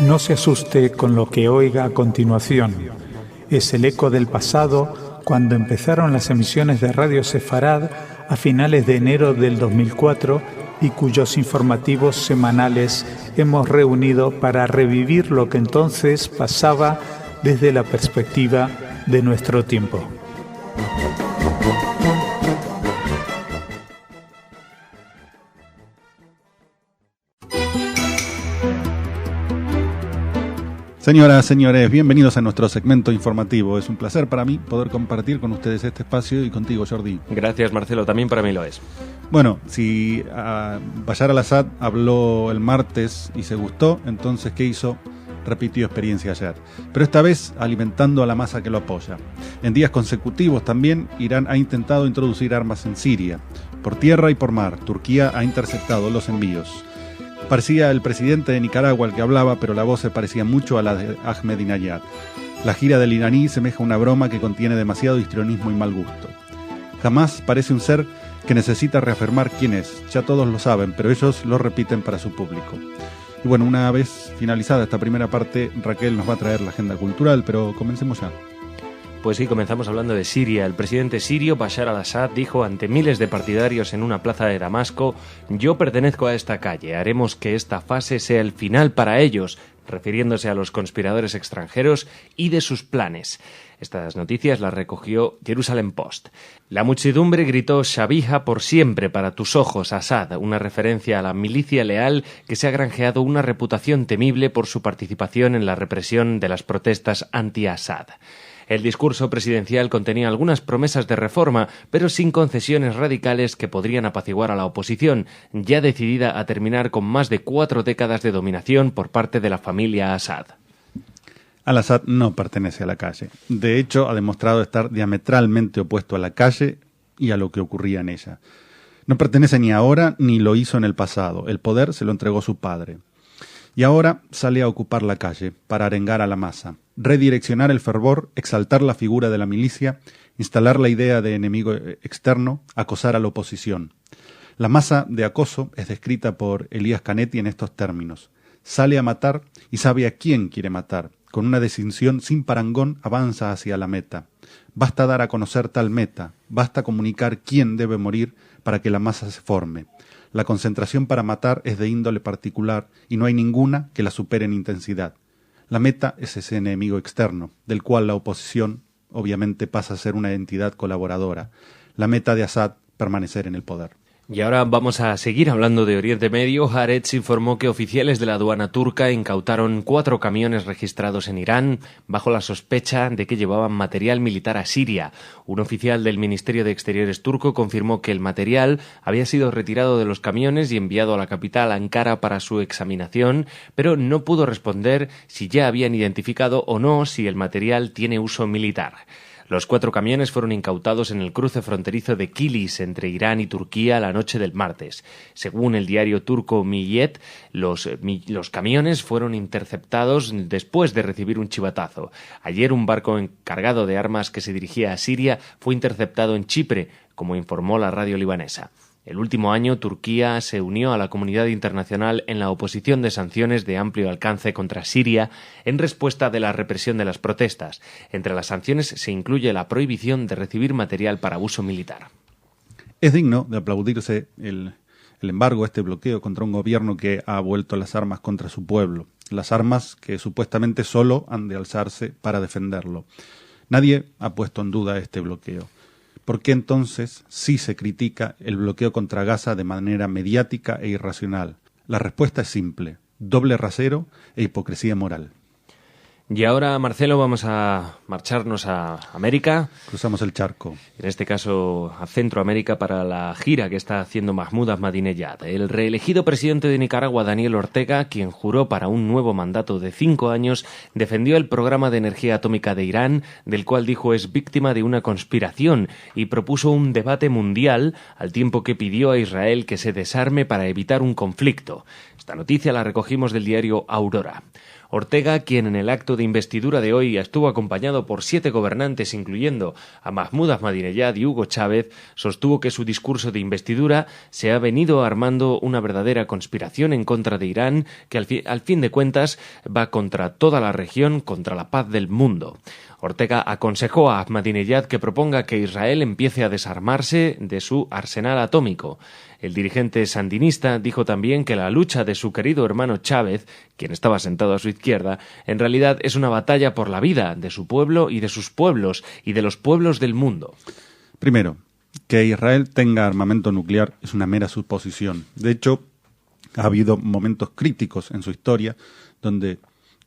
No se asuste con lo que oiga a continuación. Es el eco del pasado cuando empezaron las emisiones de Radio Sefarad a finales de enero del 2004 y cuyos informativos semanales hemos reunido para revivir lo que entonces pasaba desde la perspectiva de nuestro tiempo. Señoras, señores, bienvenidos a nuestro segmento informativo. Es un placer para mí poder compartir con ustedes este espacio y contigo, Jordi. Gracias, Marcelo, también para mí lo es. Bueno, si Bashar al-Assad habló el martes y se gustó, entonces, ¿qué hizo? Repitió experiencia ayer, pero esta vez alimentando a la masa que lo apoya. En días consecutivos también, Irán ha intentado introducir armas en Siria. Por tierra y por mar, Turquía ha interceptado los envíos. Parecía el presidente de Nicaragua el que hablaba, pero la voz se parecía mucho a la de Ahmadinejad. La gira del iraní semeja una broma que contiene demasiado histrionismo y mal gusto. Hamás parece un ser que necesita reafirmar quién es. Ya todos lo saben, pero ellos lo repiten para su público. Y bueno, una vez finalizada esta primera parte, Raquel nos va a traer la agenda cultural, pero comencemos ya. Pues sí, comenzamos hablando de Siria. El presidente sirio Bashar al-Assad dijo ante miles de partidarios en una plaza de Damasco: «Yo pertenezco a esta calle, haremos que esta fase sea el final para ellos», refiriéndose a los conspiradores extranjeros y de sus planes. Estas noticias las recogió Jerusalem Post. La muchedumbre gritó «Shabiha por siempre para tus ojos, Assad», una referencia a la milicia leal que se ha granjeado una reputación temible por su participación en la represión de las protestas anti-Assad. El discurso presidencial contenía algunas promesas de reforma, pero sin concesiones radicales que podrían apaciguar a la oposición, ya decidida a terminar con más de 4 décadas de dominación por parte de la familia Assad. Al-Assad no pertenece a la calle. De hecho, ha demostrado estar diametralmente opuesto a la calle y a lo que ocurría en ella. No pertenece ni ahora ni lo hizo en el pasado. El poder se lo entregó su padre. Y ahora sale a ocupar la calle para arengar a la masa, redireccionar el fervor, exaltar la figura de la milicia, instalar la idea de enemigo externo, acosar a la oposición. La masa de acoso es descrita por Elías Canetti en estos términos: sale a matar y sabe a quién quiere matar. Con una decisión sin parangón avanza hacia la meta. Basta dar a conocer tal meta, basta comunicar quién debe morir para que la masa se forme. La concentración para matar es de índole particular y no hay ninguna que la supere en intensidad. La meta es ese enemigo externo, del cual la oposición obviamente pasa a ser una entidad colaboradora. La meta de Assad, permanecer en el poder. Y ahora vamos a seguir hablando de Oriente Medio. Haaretz informó que oficiales de la aduana turca incautaron 4 camiones registrados en Irán bajo la sospecha de que llevaban material militar a Siria. Un oficial del Ministerio de Exteriores turco confirmó que el material había sido retirado de los camiones y enviado a la capital, Ankara, para su examinación, pero no pudo responder si ya habían identificado o no si el material tiene uso militar. Los 4 camiones fueron incautados en el cruce fronterizo de Kilis entre Irán y Turquía la noche del martes. Según el diario turco Milliyet, los camiones fueron interceptados después de recibir un chivatazo. Ayer un barco encargado de armas que se dirigía a Siria fue interceptado en Chipre, como informó la radio libanesa. El último año, Turquía se unió a la comunidad internacional en la oposición de sanciones de amplio alcance contra Siria en respuesta de la represión de las protestas. Entre las sanciones se incluye la prohibición de recibir material para uso militar. Es digno de aplaudirse el embargo, este bloqueo contra un gobierno que ha vuelto las armas contra su pueblo. Las armas que supuestamente solo han de alzarse para defenderlo. Nadie ha puesto en duda este bloqueo. ¿Por qué entonces sí se critica el bloqueo contra Gaza de manera mediática e irracional? La respuesta es simple: doble rasero e hipocresía moral. Y ahora, Marcelo, vamos a marcharnos a América. Cruzamos el charco. En este caso, a Centroamérica, para la gira que está haciendo Mahmoud Ahmadinejad. El reelegido presidente de Nicaragua, Daniel Ortega, quien juró para un nuevo mandato de 5 años, defendió el programa de energía atómica de Irán, del cual dijo es víctima de una conspiración, y propuso un debate mundial, al tiempo que pidió a Israel que se desarme para evitar un conflicto. Esta noticia la recogimos del diario Aurora. Ortega, quien en el acto de investidura de hoy estuvo acompañado por 7 gobernantes, incluyendo a Mahmoud Ahmadinejad y Hugo Chávez, sostuvo que su discurso de investidura se ha venido armando una verdadera conspiración en contra de Irán, que al fin de cuentas va contra toda la región, contra la paz del mundo. Ortega aconsejó a Ahmadinejad que proponga que Israel empiece a desarmarse de su arsenal atómico. El dirigente sandinista dijo también que la lucha de su querido hermano Chávez, quien estaba sentado a su izquierda, en realidad es una batalla por la vida de su pueblo y de sus pueblos y de los pueblos del mundo. Primero, que Israel tenga armamento nuclear es una mera suposición. De hecho, ha habido momentos críticos en su historia donde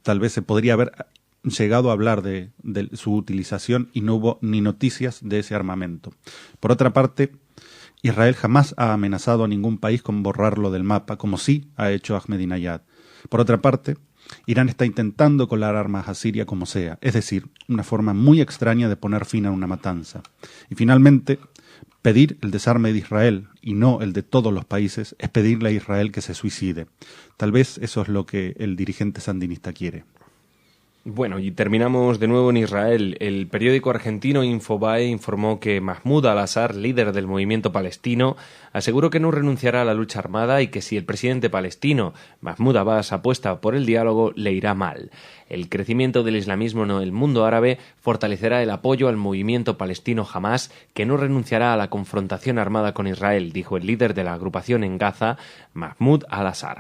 tal vez se podría haber llegado a hablar de su utilización y no hubo ni noticias de ese armamento. Por otra parte, Israel jamás ha amenazado a ningún país con borrarlo del mapa, como sí ha hecho Ahmadinejad. Por otra parte, Irán está intentando colar armas a Siria como sea, es decir, una forma muy extraña de poner fin a una matanza. Y finalmente, pedir el desarme de Israel y no el de todos los países es pedirle a Israel que se suicide. Tal vez eso es lo que el dirigente sandinista quiere. Bueno, y terminamos de nuevo en Israel. El periódico argentino Infobae informó que Mahmoud al-Assad, líder del movimiento palestino, aseguró que no renunciará a la lucha armada y que si el presidente palestino, Mahmoud Abbas, apuesta por el diálogo, le irá mal. El crecimiento del islamismo en el mundo árabe fortalecerá el apoyo al movimiento palestino Hamás, que no renunciará a la confrontación armada con Israel, dijo el líder de la agrupación en Gaza, Mahmoud al-Assad.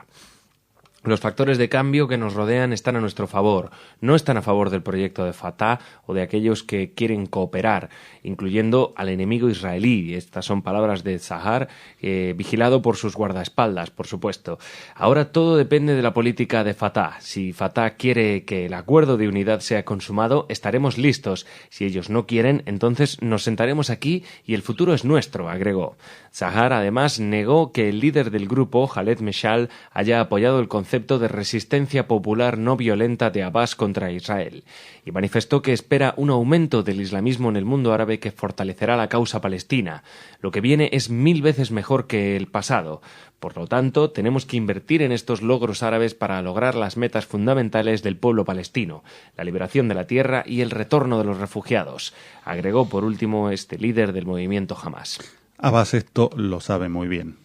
Los factores de cambio que nos rodean están a nuestro favor, no están a favor del proyecto de Fatah o de aquellos que quieren cooperar, incluyendo al enemigo israelí. Estas son palabras de Zahar, vigilado por sus guardaespaldas, por supuesto. Ahora todo depende de la política de Fatah. Si Fatah quiere que el acuerdo de unidad sea consumado, estaremos listos. Si ellos no quieren, entonces nos sentaremos aquí y el futuro es nuestro, agregó. Zahar además negó que el líder del grupo, Khaled Meshal, haya apoyado el concepto de resistencia popular no violenta de Abbas contra Israel y manifestó que espera un aumento del islamismo en el mundo árabe que fortalecerá la causa palestina. Lo que viene es 1000 veces mejor que el pasado. Por lo tanto, tenemos que invertir en estos logros árabes para lograr las metas fundamentales del pueblo palestino, la liberación de la tierra y el retorno de los refugiados, agregó por último este líder del movimiento Hamás. Abbas esto lo sabe muy bien.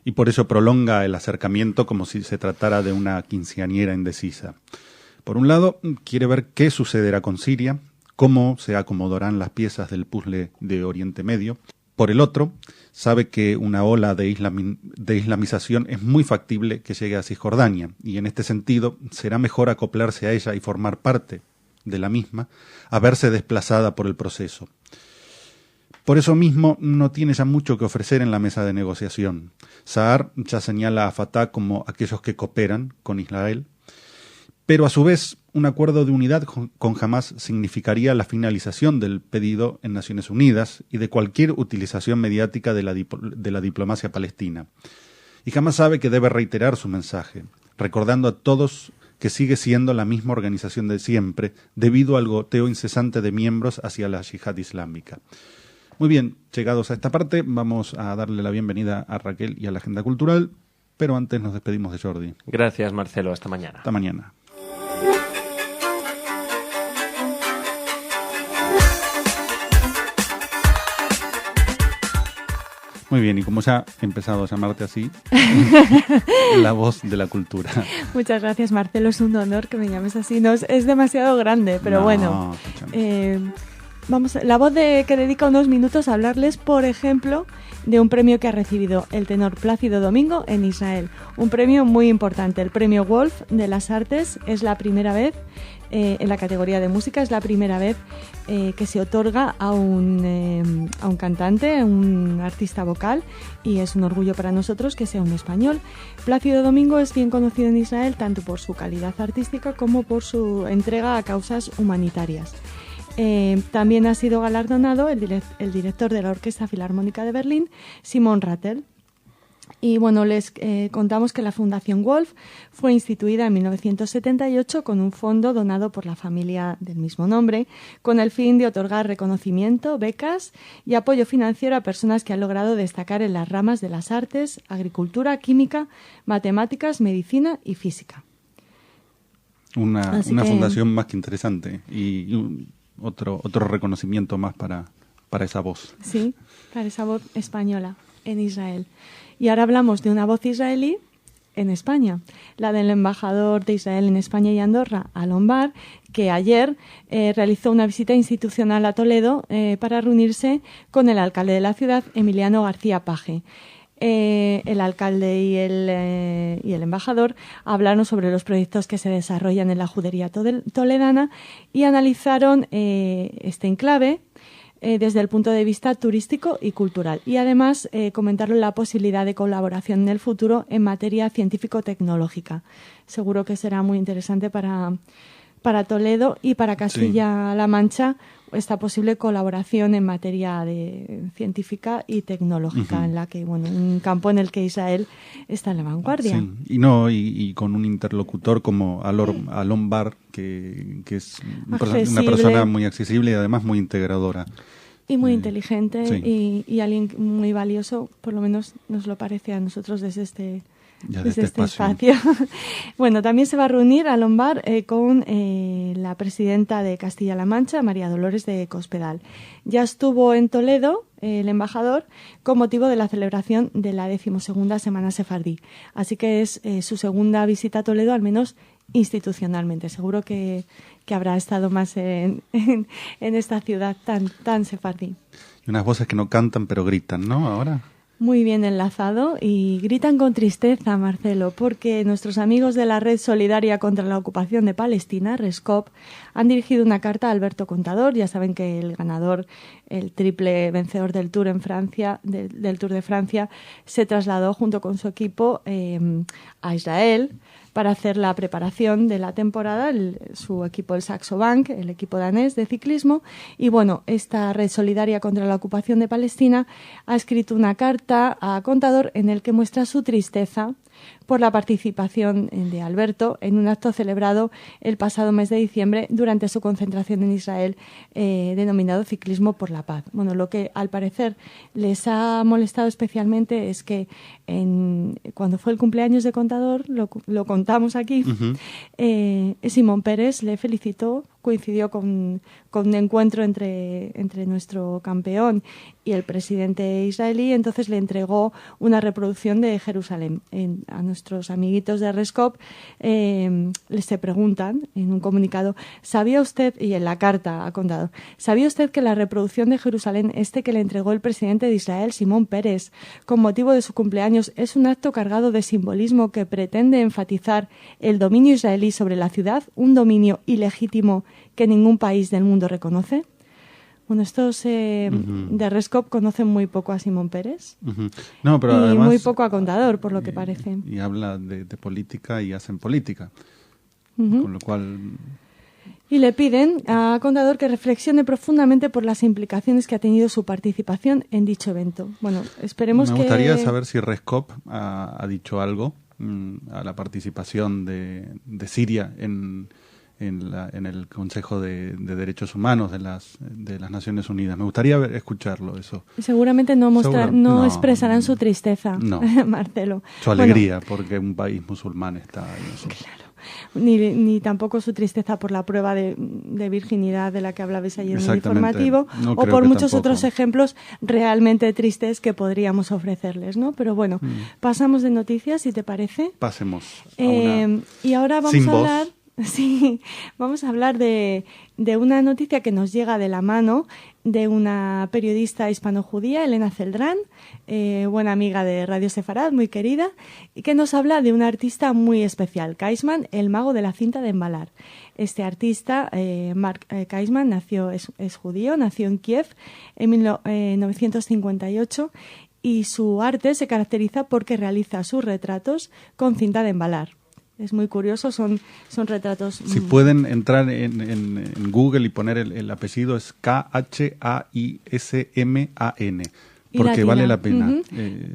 Y por eso prolonga el acercamiento como si se tratara de una quinceañera indecisa. Por un lado, quiere ver qué sucederá con Siria, cómo se acomodarán las piezas del puzzle de Oriente Medio. Por el otro, sabe que una ola de islamización es muy factible que llegue a Cisjordania, y en este sentido será mejor acoplarse a ella y formar parte de la misma, a verse desplazada por el proceso. Por eso mismo no tiene ya mucho que ofrecer en la mesa de negociación. Zahar ya señala a Fatah como aquellos que cooperan con Israel, pero a su vez un acuerdo de unidad con Hamás significaría la finalización del pedido en Naciones Unidas y de cualquier utilización mediática de la diplomacia palestina. Y Hamás sabe que debe reiterar su mensaje, recordando a todos que sigue siendo la misma organización de siempre, debido al goteo incesante de miembros hacia la yihad islámica. Muy bien, llegados a esta parte, vamos a darle la bienvenida a Raquel y a la Agenda Cultural, pero antes nos despedimos de Jordi. Gracias, Marcelo. Hasta mañana. Hasta mañana. Muy bien, y como ya he empezado a llamarte así, la voz de la cultura. Muchas gracias, Marcelo. Es un honor que me llames así. No, es demasiado grande, pero bueno. Vamos, la voz que dedica unos minutos a hablarles, por ejemplo, de un premio que ha recibido el tenor Plácido Domingo en Israel. Un premio muy importante, el premio Wolf de las Artes. Es la primera vez, en la categoría de música, es la primera vez que se otorga a un cantante, un artista vocal, y es un orgullo para nosotros que sea un español. Plácido Domingo es bien conocido en Israel tanto por su calidad artística como por su entrega a causas humanitarias. También ha sido galardonado el director de la Orquesta Filarmónica de Berlín, Simon Rattle. Y bueno, les contamos que la Fundación Wolf fue instituida en 1978 con un fondo donado por la familia del mismo nombre, con el fin de otorgar reconocimiento, becas y apoyo financiero a personas que han logrado destacar en las ramas de las artes, agricultura, química, matemáticas, medicina y física. Una fundación más que interesante y otro reconocimiento más para esa voz. Sí, para esa voz española en Israel. Y ahora hablamos de una voz israelí en España, la del embajador de Israel en España y Andorra, Alon Bar, que ayer realizó una visita institucional a Toledo para reunirse con el alcalde de la ciudad, Emiliano García Paje. El alcalde y el embajador hablaron sobre los proyectos que se desarrollan en la judería toledana y analizaron este enclave desde el punto de vista turístico y cultural. Y además comentaron la posibilidad de colaboración en el futuro en materia científico-tecnológica. Seguro que será muy interesante para Toledo y para Castilla-La Mancha esta posible colaboración en materia científica y tecnológica, en la que, un campo en el que Israel está en la vanguardia. Sí. Y con un interlocutor como Alon Bar, que es una persona muy accesible y además muy integradora. Y muy inteligente y alguien muy valioso, por lo menos nos lo parece a nosotros desde este espacio. Bueno, también se va a reunir Alon Bar con la presidenta de Castilla-La Mancha, María Dolores de Cospedal. Ya estuvo en Toledo el embajador con motivo de la celebración de la 12ª Semana Sefardí. Así que es su segunda visita a Toledo, al menos institucionalmente. Seguro que habrá estado más en esta ciudad tan sefardí. Y unas voces que no cantan pero gritan, ¿no? Ahora. Muy bien enlazado y gritan con tristeza, Marcelo, porque nuestros amigos de la Red Solidaria contra la Ocupación de Palestina, RESCOP, han dirigido una carta a Alberto Contador. Ya saben que el ganador, el triple vencedor del Tour en Francia, del Tour de Francia, se trasladó junto con su equipo a Israel para hacer la preparación de la temporada, su equipo, el Saxo Bank, el equipo danés de ciclismo. Y esta Red Solidaria contra la Ocupación de Palestina ha escrito una carta a Contador en el que muestra su tristeza por la participación de Alberto en un acto celebrado el pasado mes de diciembre durante su concentración en Israel denominado Ciclismo por la Paz. Lo que al parecer les ha molestado especialmente es que cuando fue el cumpleaños de Contador, lo contamos aquí, Simón Pérez le felicitó, coincidió con un encuentro entre nuestro campeón y el presidente israelí. Entonces le entregó una reproducción de Jerusalén. A nuestros amiguitos de RESCOP les se preguntan en un comunicado, ¿sabía usted, y en la carta ha contado, ¿sabía usted que la reproducción de Jerusalén, que le entregó el presidente de Israel, Simón Pérez, con motivo de su cumpleaños, es un acto cargado de simbolismo que pretende enfatizar el dominio israelí sobre la ciudad, un dominio ilegítimo que ningún país del mundo reconoce? Estos de RESCOP conocen muy poco a Simón Pérez no, pero y además, muy poco a Contador, por lo que parece. Y habla de política y hacen política, con lo cual... Y le piden a Contador que reflexione profundamente por las implicaciones que ha tenido su participación en dicho evento. Esperemos que... Me gustaría saber si RESCOP ha dicho algo a la participación de Siria en el Consejo de Derechos Humanos de las Naciones Unidas. Me gustaría escucharlo, eso. Seguramente no expresarán su tristeza, Marcelo. Su alegría, porque un país musulmán está en eso. Claro. Ni tampoco su tristeza por la prueba de virginidad de la que hablabais ayer en el informativo, o por muchos otros ejemplos realmente tristes que podríamos ofrecerles, ¿no? Pero pasamos de noticias, si te parece. Pasemos a y ahora vamos a hablar... Sí, vamos a hablar de una noticia que nos llega de la mano de una periodista hispano-judía, Elena Celdrán, buena amiga de Radio Sefarad, muy querida, y que nos habla de un artista muy especial, Kaisman, el mago de la cinta de embalar. Este artista, Mark Kaisman, es judío, nació en Kiev en 1958 y su arte se caracteriza porque realiza sus retratos con cinta de embalar. Es muy curioso, son retratos... Si pueden entrar en Google y poner el apellido, es Kaisman, Porque latina. vale la pena.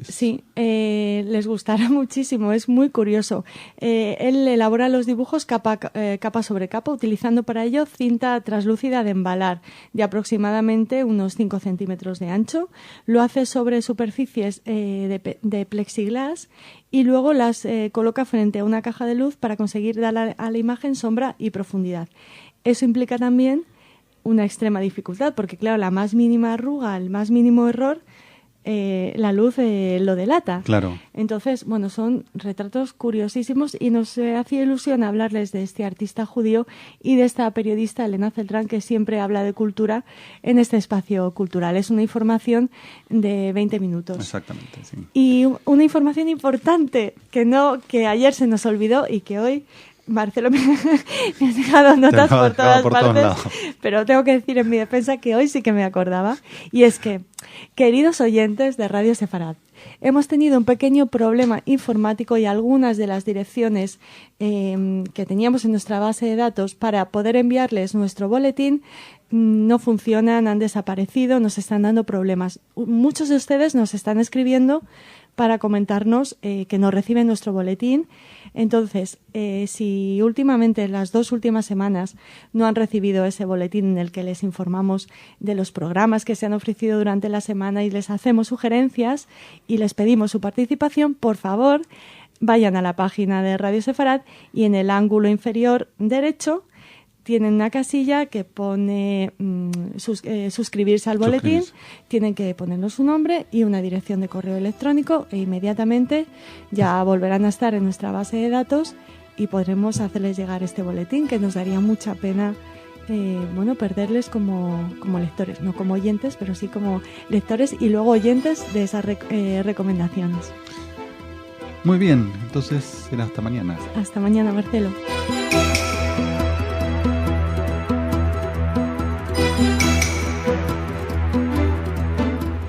Sí, les gustará muchísimo, es muy curioso. Él elabora los dibujos capa sobre capa, utilizando para ello cinta translúcida de embalar, de aproximadamente unos 5 centímetros de ancho. Lo hace sobre superficies de plexiglas y luego las coloca frente a una caja de luz para conseguir dar a la imagen sombra y profundidad. Eso implica también una extrema dificultad, porque claro, la más mínima arruga, el más mínimo error, la luz lo delata. Claro. Entonces, bueno, son retratos curiosísimos y nos hacía ilusión hablarles de este artista judío y de esta periodista Elena Zeltran, que siempre habla de cultura en este espacio cultural. Es una información de 20 minutos. Exactamente, sí. Y una información importante que ayer se nos olvidó y que hoy Marcelo me has dejado notas por todas partes, pero tengo que decir en mi defensa que hoy sí que me acordaba. Y es que, queridos oyentes de Radio Sefarad, hemos tenido un pequeño problema informático y algunas de las direcciones que teníamos en nuestra base de datos para poder enviarles nuestro boletín no funcionan, han desaparecido, nos están dando problemas. Muchos de ustedes nos están escribiendo para comentarnos que no reciben nuestro boletín. Entonces, si últimamente, las 2 últimas semanas, no han recibido ese boletín en el que les informamos de los programas que se han ofrecido durante la semana y les hacemos sugerencias y les pedimos su participación, por favor, vayan a la página de Radio Sefarad y en el ángulo inferior derecho tienen una casilla que pone suscribirse al boletín, tienen que ponernos su nombre y una dirección de correo electrónico e inmediatamente ya volverán a estar en nuestra base de datos y podremos hacerles llegar este boletín, que nos daría mucha pena perderles como lectores, no como oyentes, pero sí como lectores y luego oyentes de esas recomendaciones. Muy bien, entonces será hasta mañana. Hasta mañana, Marcelo.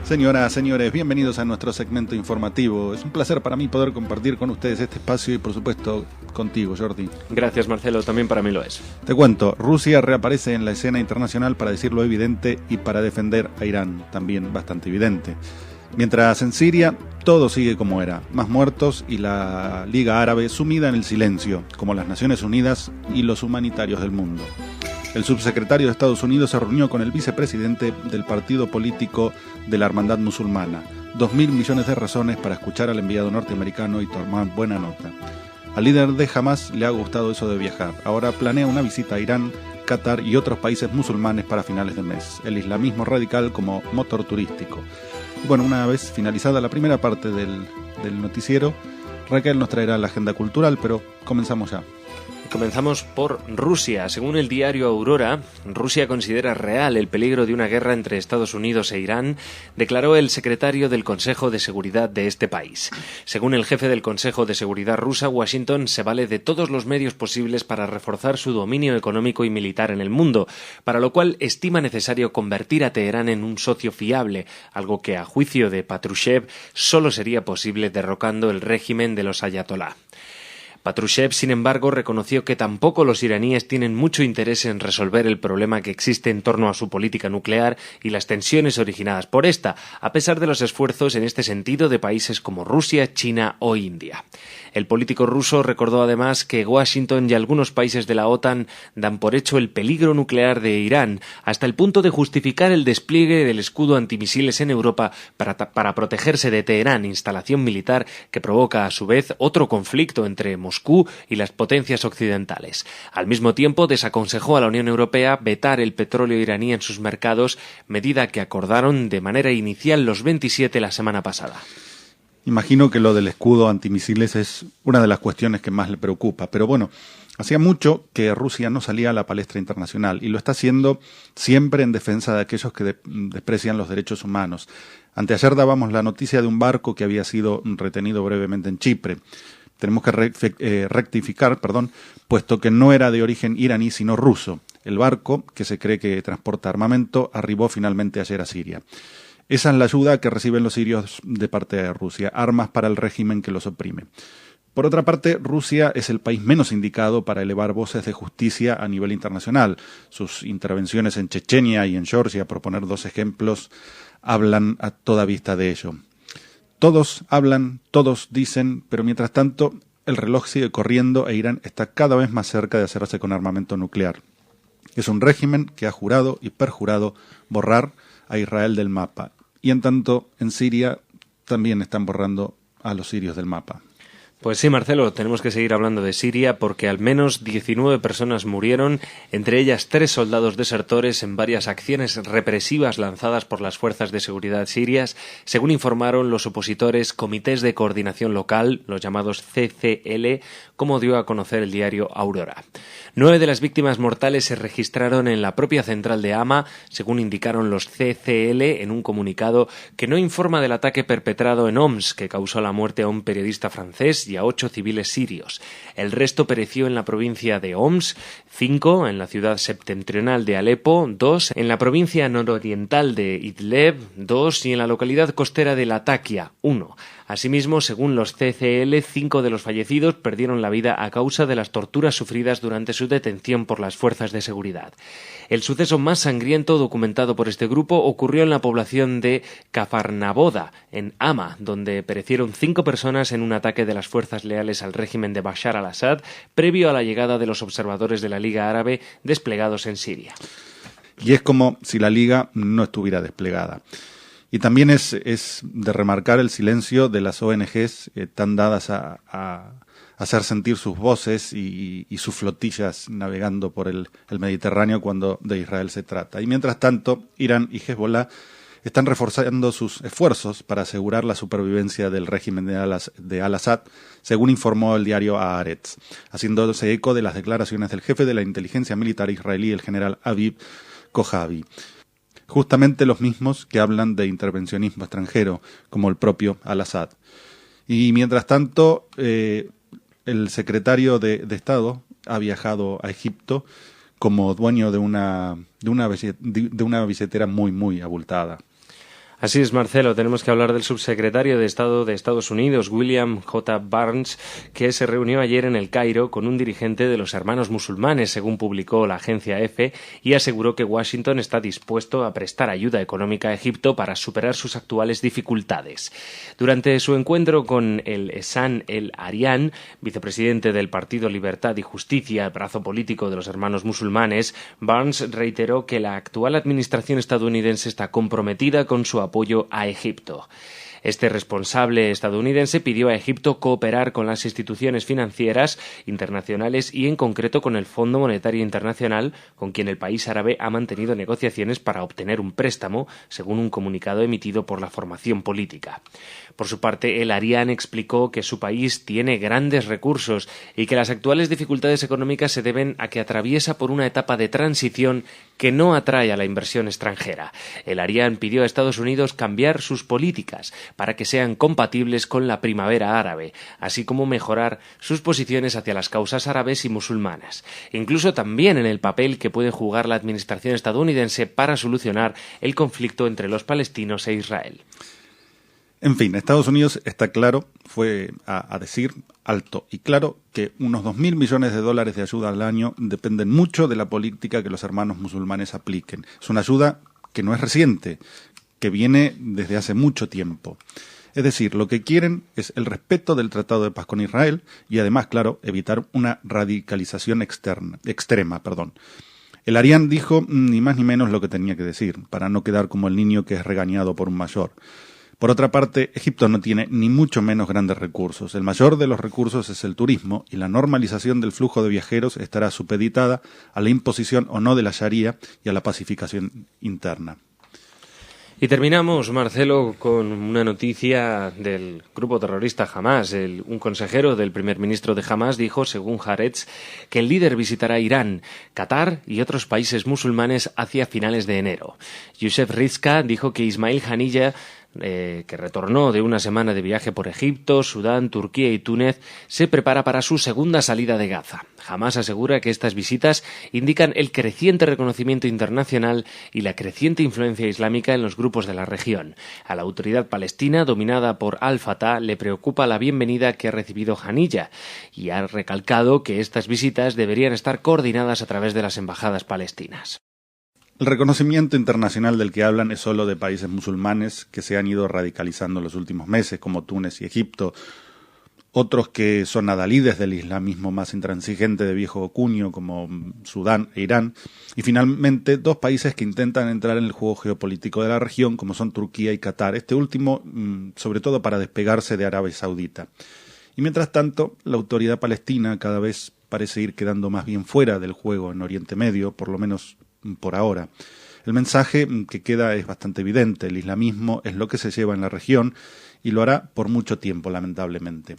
Señoras, señores, bienvenidos a nuestro segmento informativo. Es un placer para mí poder compartir con ustedes este espacio y, por supuesto, contigo, Jordi. Gracias, Marcelo, también para mí lo es. Te cuento, Rusia reaparece en la escena internacional para decir lo evidente y para defender a Irán, también bastante evidente. Mientras en Siria todo sigue como era, más muertos y la Liga Árabe sumida en el silencio, como las Naciones Unidas y los humanitarios del mundo. El subsecretario de Estados Unidos se reunió con el vicepresidente del partido político de la Hermandad Musulmana. 2.000 millones de razones para escuchar al enviado norteamericano y tomar buena nota. Al líder de Hamas le ha gustado eso de viajar. Ahora planea una visita a Irán, Qatar y otros países musulmanes para finales de mes. El islamismo radical como motor turístico. Bueno, una vez finalizada la primera parte del noticiero, Raquel nos traerá la agenda cultural, pero comenzamos ya. Comenzamos por Rusia. Según el diario Aurora, Rusia considera real el peligro de una guerra entre Estados Unidos e Irán, declaró el secretario del Consejo de Seguridad de este país. Según el jefe del Consejo de Seguridad rusa, Washington se vale de todos los medios posibles para reforzar su dominio económico y militar en el mundo, para lo cual estima necesario convertir a Teherán en un socio fiable, algo que a juicio de Patrushev solo sería posible derrocando el régimen de los ayatolá. Patrushev, sin embargo, reconoció que tampoco los iraníes tienen mucho interés en resolver el problema que existe en torno a su política nuclear y las tensiones originadas por esta, a pesar de los esfuerzos en este sentido de países como Rusia, China o India. El político ruso recordó además que Washington y algunos países de la OTAN dan por hecho el peligro nuclear de Irán, hasta el punto de justificar el despliegue del escudo antimisiles en Europa para protegerse de Teherán, instalación militar que provoca a su vez otro conflicto entre Moscú y las potencias occidentales. Al mismo tiempo, desaconsejó a la Unión Europea vetar el petróleo iraní en sus mercados, medida que acordaron de manera inicial los 27 la semana pasada. Imagino que lo del escudo antimisiles es una de las cuestiones que más le preocupa, pero bueno, hacía mucho que Rusia no salía a la palestra internacional y lo está haciendo siempre en defensa de aquellos que desprecian los derechos humanos. Anteayer dábamos la noticia de un barco que había sido retenido brevemente en Chipre. Tenemos que rectificar, puesto que no era de origen iraní sino ruso. El barco, que se cree que transporta armamento, arribó finalmente ayer a Siria. Esa es la ayuda que reciben los sirios de parte de Rusia, armas para el régimen que los oprime. Por otra parte, Rusia es el país menos indicado para elevar voces de justicia a nivel internacional. Sus intervenciones en Chechenia y en Georgia, por poner 2 ejemplos, hablan a toda vista de ello. Todos hablan, todos dicen, pero mientras tanto el reloj sigue corriendo e Irán está cada vez más cerca de hacerse con armamento nuclear. Es un régimen que ha jurado y perjurado borrar a Israel del mapa. Y en tanto, en Siria también están borrando a los sirios del mapa. Pues sí, Marcelo, tenemos que seguir hablando de Siria porque al menos 19 personas murieron, entre ellas 3 soldados desertores en varias acciones represivas lanzadas por las fuerzas de seguridad sirias, según informaron los opositores Comités de Coordinación Local, los llamados CCL, como dio a conocer el diario Aurora. 9 de las víctimas mortales se registraron en la propia central de Hama, según indicaron los CCL en un comunicado que no informa del ataque perpetrado en Homs, que causó la muerte a un periodista francés y a 8 civiles sirios. El resto pereció en la provincia de Homs, 5 en la ciudad septentrional de Alepo, 2 en la provincia nororiental de Idlib, 2 y en la localidad costera de Latakia, 1. Asimismo, según los CCL, 5 de los fallecidos perdieron la vida a causa de las torturas sufridas durante su detención por las fuerzas de seguridad. El suceso más sangriento documentado por este grupo ocurrió en la población de Cafarnaboda, en Hama, donde perecieron 5 personas en un ataque de las fuerzas leales al régimen de Bashar al-Assad, previo a la llegada de los observadores de la Liga Árabe desplegados en Siria. Y es como si la Liga no estuviera desplegada. Y también es de remarcar el silencio de las ONGs tan dadas a hacer sentir sus voces y sus flotillas navegando por el Mediterráneo cuando de Israel se trata. Y mientras tanto, Irán y Hezbollah están reforzando sus esfuerzos para asegurar la supervivencia del régimen de al-Assad, según informó el diario Haaretz, haciéndose eco de las declaraciones del jefe de la inteligencia militar israelí, el general Aviv Kojavi. Justamente los mismos que hablan de intervencionismo extranjero, como el propio al-Assad. Y mientras tanto, el secretario de Estado ha viajado a Egipto como dueño de una billetera muy, muy abultada. Así es, Marcelo, tenemos que hablar del subsecretario de Estado de Estados Unidos, William J. Burns, que se reunió ayer en El Cairo con un dirigente de los Hermanos Musulmanes, según publicó la agencia EFE, y aseguró que Washington está dispuesto a prestar ayuda económica a Egipto para superar sus actuales dificultades. Durante su encuentro con el Ehsan El Arian, vicepresidente del Partido Libertad y Justicia, brazo político de los Hermanos Musulmanes, Burns reiteró que la actual administración estadounidense está comprometida con su apoyo a Egipto. Este responsable estadounidense pidió a Egipto cooperar con las instituciones financieras internacionales y en concreto con el Fondo Monetario Internacional, con quien el país árabe ha mantenido negociaciones para obtener un préstamo, según un comunicado emitido por la formación política. Por su parte, El Arian explicó que su país tiene grandes recursos y que las actuales dificultades económicas se deben a que atraviesa por una etapa de transición que no atrae a la inversión extranjera. El Arian pidió a Estados Unidos cambiar sus políticas para que sean compatibles con la primavera árabe, así como mejorar sus posiciones hacia las causas árabes y musulmanas, incluso también en el papel que puede jugar la administración estadounidense para solucionar el conflicto entre los palestinos e Israel. En fin, Estados Unidos está claro, fue a decir alto y claro que unos 2.000 millones de dólares de ayuda al año dependen mucho de la política que los hermanos musulmanes apliquen. Es una ayuda que no es reciente, que viene desde hace mucho tiempo. Es decir, lo que quieren es el respeto del Tratado de Paz con Israel y además, claro, evitar una radicalización extrema. El Arian dijo ni más ni menos lo que tenía que decir, para no quedar como el niño que es regañado por un mayor. Por otra parte, Egipto no tiene ni mucho menos grandes recursos. El mayor de los recursos es el turismo y la normalización del flujo de viajeros estará supeditada a la imposición o no de la Sharia y a la pacificación interna. Y terminamos, Marcelo, con una noticia del grupo terrorista Hamás. Un consejero del primer ministro de Hamás dijo, según Haaretz, que el líder visitará Irán, Qatar y otros países musulmanes hacia finales de enero. Youssef Rizka dijo que Ismail Haniyeh, que retornó de una semana de viaje por Egipto, Sudán, Turquía y Túnez, se prepara para su segunda salida de Gaza. Hamás asegura que estas visitas indican el creciente reconocimiento internacional y la creciente influencia islámica en los grupos de la región. A la autoridad palestina, dominada por Al-Fatah, le preocupa la bienvenida que ha recibido Haniyeh y ha recalcado que estas visitas deberían estar coordinadas a través de las embajadas palestinas. El reconocimiento internacional del que hablan es solo de países musulmanes que se han ido radicalizando en los últimos meses, como Túnez y Egipto, otros que son adalides del islamismo más intransigente de viejo cuño, como Sudán e Irán, y finalmente 2 países que intentan entrar en el juego geopolítico de la región, como son Turquía y Qatar, este último sobre todo para despegarse de Arabia Saudita. Y mientras tanto, la autoridad palestina cada vez parece ir quedando más bien fuera del juego en Oriente Medio, por lo menos por ahora. El mensaje que queda es bastante evidente: el islamismo es lo que se lleva en la región y lo hará por mucho tiempo, lamentablemente.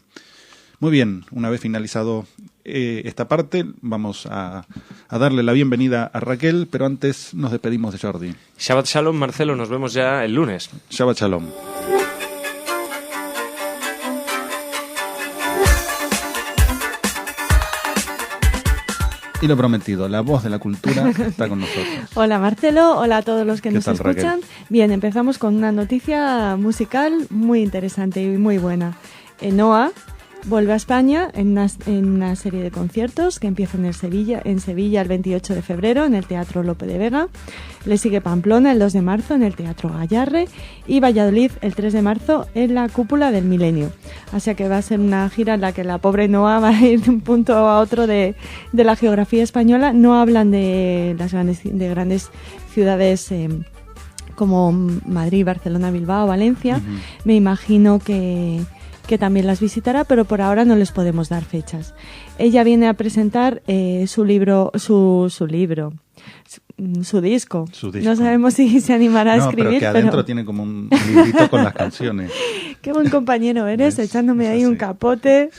Muy bien, una vez finalizado esta parte, vamos a darle la bienvenida a Raquel, pero antes nos despedimos de Jordi. Shabbat Shalom, Marcelo, nos vemos ya el lunes. Shabbat Shalom. Y lo prometido, la voz de la cultura está con nosotros. Hola Marcelo, hola a todos los que nos escuchan. Raquel? Bien, empezamos con una noticia musical muy interesante y muy buena. Noah vuelve a España en una serie de conciertos que empiezan en Sevilla el 28 de febrero en el Teatro Lope de Vega. Le sigue Pamplona el 2 de marzo en el Teatro Gallarre y Valladolid el 3 de marzo en la Cúpula del Milenio. Así que va a ser una gira en la que la pobre Noa va a ir de un punto a otro de la geografía española. No hablan de las grandes ciudades como Madrid, Barcelona, Bilbao, Valencia. Uh-huh. Me imagino que también las visitará, pero por ahora no les podemos dar fechas. Ella viene a presentar su disco. No sabemos si se animará a escribir. Pero que adentro tiene como un librito con las canciones. Qué buen compañero eres, echándome ahí un capote.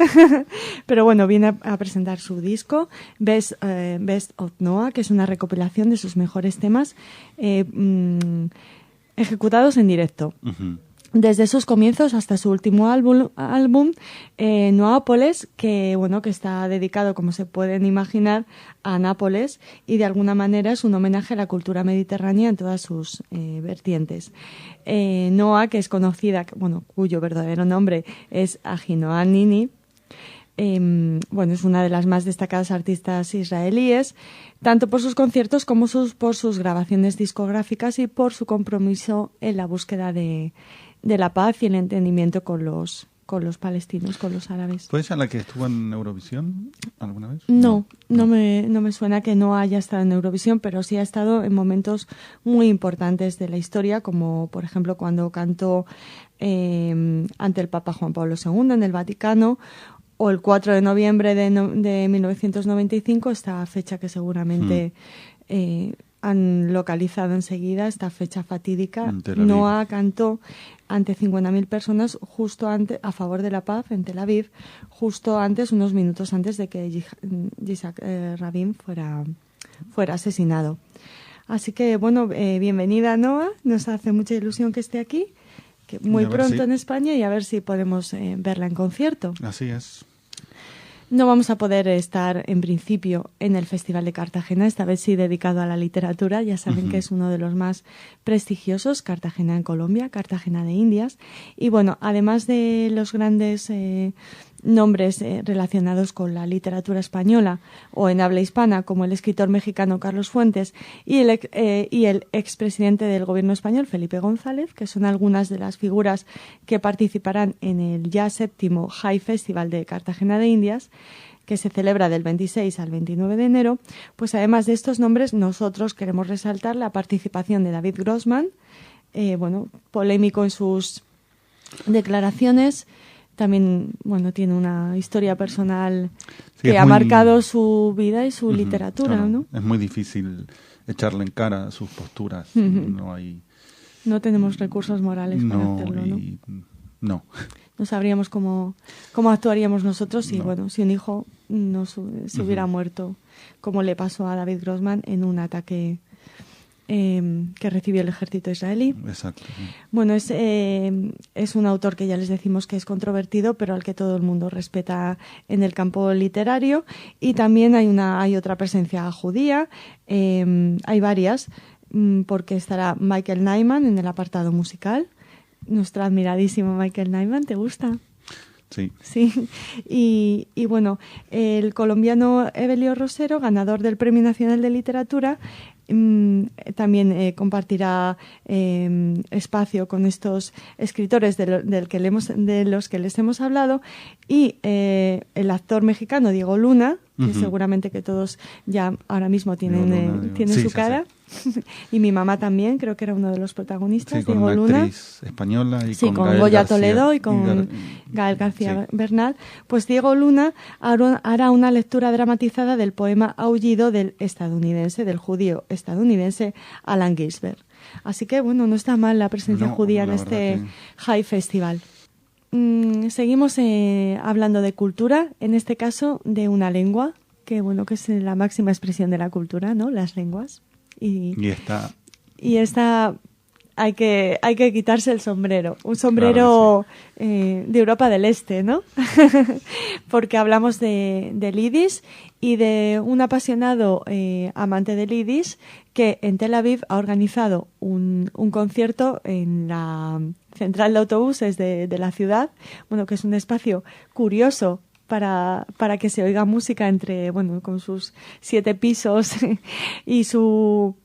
Pero bueno, viene a presentar su disco, Best of Noah, que es una recopilación de sus mejores temas ejecutados en directo. Uh-huh. Desde sus comienzos hasta su último álbum Noápolis, que está dedicado, como se pueden imaginar, a Nápoles, y de alguna manera es un homenaje a la cultura mediterránea en todas sus vertientes. Noa, que es conocida, cuyo verdadero nombre es Ahinoam Nini, es una de las más destacadas artistas israelíes, tanto por sus conciertos como por sus grabaciones discográficas y por su compromiso en la búsqueda de la paz y el entendimiento con los palestinos, con los árabes. ¿Fue ella la que estuvo en Eurovisión alguna vez? No me suena que no haya estado en Eurovisión, pero sí ha estado en momentos muy importantes de la historia, como por ejemplo cuando cantó ante el Papa Juan Pablo II en el Vaticano, o el 4 de noviembre de 1995, esta fecha que seguramente han localizado enseguida, esta fecha fatídica. Noa cantó ante 50.000 personas justo antes, a favor de la paz en Tel Aviv, unos minutos antes de que Yitzhak Rabin fuera asesinado. Así que, bienvenida Noa, nos hace mucha ilusión que esté aquí, que muy pronto en España, y a ver si podemos verla en concierto. Así es. No vamos a poder estar, en principio, en el Festival de Cartagena, esta vez sí dedicado a la literatura. Ya saben que es uno de los más prestigiosos, Cartagena en Colombia, Cartagena de Indias. Y además de los grandes nombres relacionados con la literatura española o en habla hispana, como el escritor mexicano Carlos Fuentes y el expresidente del gobierno español, Felipe González, que son algunas de las figuras que participarán en el ya 7º High Festival de Cartagena de Indias, que se celebra del 26 al 29 de enero, pues además de estos nombres, nosotros queremos resaltar la participación de David Grossman, polémico en sus declaraciones. También, tiene una historia personal que ha marcado su vida y su literatura, claro, ¿no? Es muy difícil echarle en cara sus posturas. No tenemos recursos morales para hacerlo, ¿no? No. No sabríamos cómo actuaríamos nosotros si, si un hijo se hubiera muerto, como le pasó a David Grossman en un ataque que recibió el ejército israelí. Exacto. Es un autor que ya les decimos que es controvertido, pero al que todo el mundo respeta en el campo literario. Y también hay otra presencia judía, hay varias, porque estará Michael Nyman en el apartado musical. Nuestro admiradísimo Michael Nyman, ¿te gusta? Sí. Y el colombiano Evelio Rosero, ganador del Premio Nacional de Literatura, también compartirá espacio con estos escritores de los que les hemos hablado, y el actor mexicano Diego Luna, que seguramente que todos ya ahora mismo tienen su cara. Y mi mamá también, creo que era uno de los protagonistas, sí, con Diego una Luna. actriz española y con Gael Goya García, Toledo y con Gael García Bernal. Pues Diego Luna hará una lectura dramatizada del poema Aullido del judío estadounidense Allen Ginsberg. Así que, bueno, no está mal la presencia judía en este High Festival. Seguimos hablando de cultura, en este caso de una lengua, que bueno, que es la máxima expresión de la cultura, ¿no? Las lenguas. Y esta hay que quitarse el sombrero. Un sombrero de Europa del Este, ¿no? Porque hablamos del Yiddish y de un apasionado amante del Yiddish que en Tel Aviv ha organizado un concierto en la central de autobuses de la ciudad, bueno, que es un espacio curioso para que se oiga música con sus 7 pisos y su...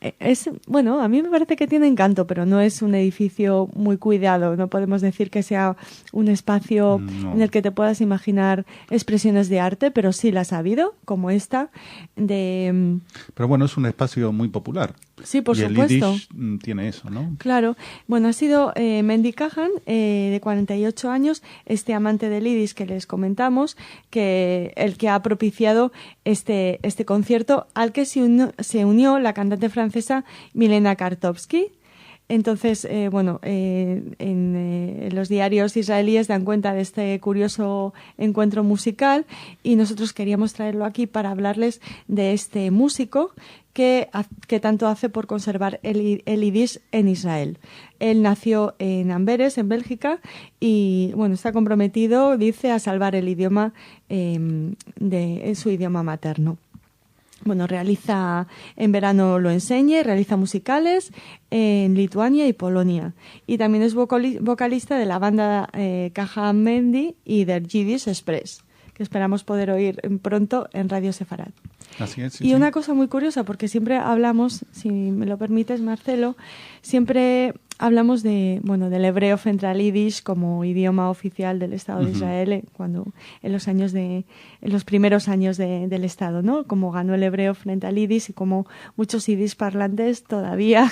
a mí me parece que tiene encanto, pero no es un edificio muy cuidado. No podemos decir que sea un espacio en el que te puedas imaginar expresiones de arte, pero sí las ha habido, como esta de... Pero bueno, es un espacio muy popular. Sí, por supuesto. Y el Yiddish tiene eso, ¿no? Claro. Bueno, ha sido Mendy Kahan, de 48 años, este amante del Yiddish que les comentamos, el que ha propiciado este concierto, al que se unió la cantante francesa Milena Kartovsky. Entonces, en los diarios israelíes dan cuenta de este curioso encuentro musical y nosotros queríamos traerlo aquí para hablarles de este músico que tanto hace por conservar el Yiddish en Israel. Él nació en Amberes, en Bélgica, y bueno, está comprometido, dice, a salvar el idioma de su idioma materno. Bueno, en verano lo enseña y realiza musicales en Lituania y Polonia. Y también es vocalista de la banda Kahan Mendy y del Yiddish Express, que esperamos poder oír pronto en Radio Sefarad. Así es, y una cosa muy curiosa, porque siempre hablamos, si me lo permites, Marcelo, siempre hablamos del hebreo frente al Yiddish como idioma oficial del Estado de Israel en los primeros años del Estado, ¿no? Como ganó el hebreo frente al Yiddish y como muchos Yiddish parlantes todavía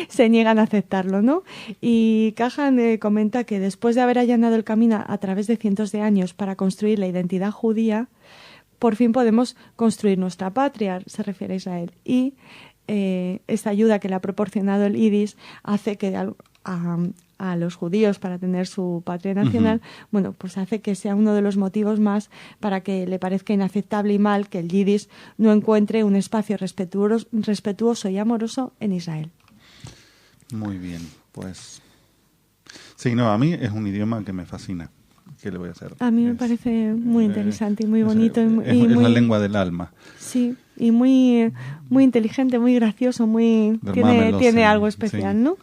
se niegan a aceptarlo, ¿no? Y Kahan comenta que después de haber allanado el camino a través de cientos de años para construir la identidad judía, por fin podemos construir nuestra patria, se refiere a Israel. Y esta ayuda que le ha proporcionado el Yiddish hace que a los judíos para tener su patria nacional, pues hace que sea uno de los motivos más para que le parezca inaceptable y mal que el Yiddish no encuentre un espacio respetuoso y amoroso en Israel. Muy bien, pues... Sí, a mí es un idioma que me fascina. ¿Qué le voy a hacer? A mí me parece muy interesante y muy bonito. Es muy, la lengua del alma. Sí, y muy, muy inteligente, muy gracioso, tiene algo especial, sí. ¿No?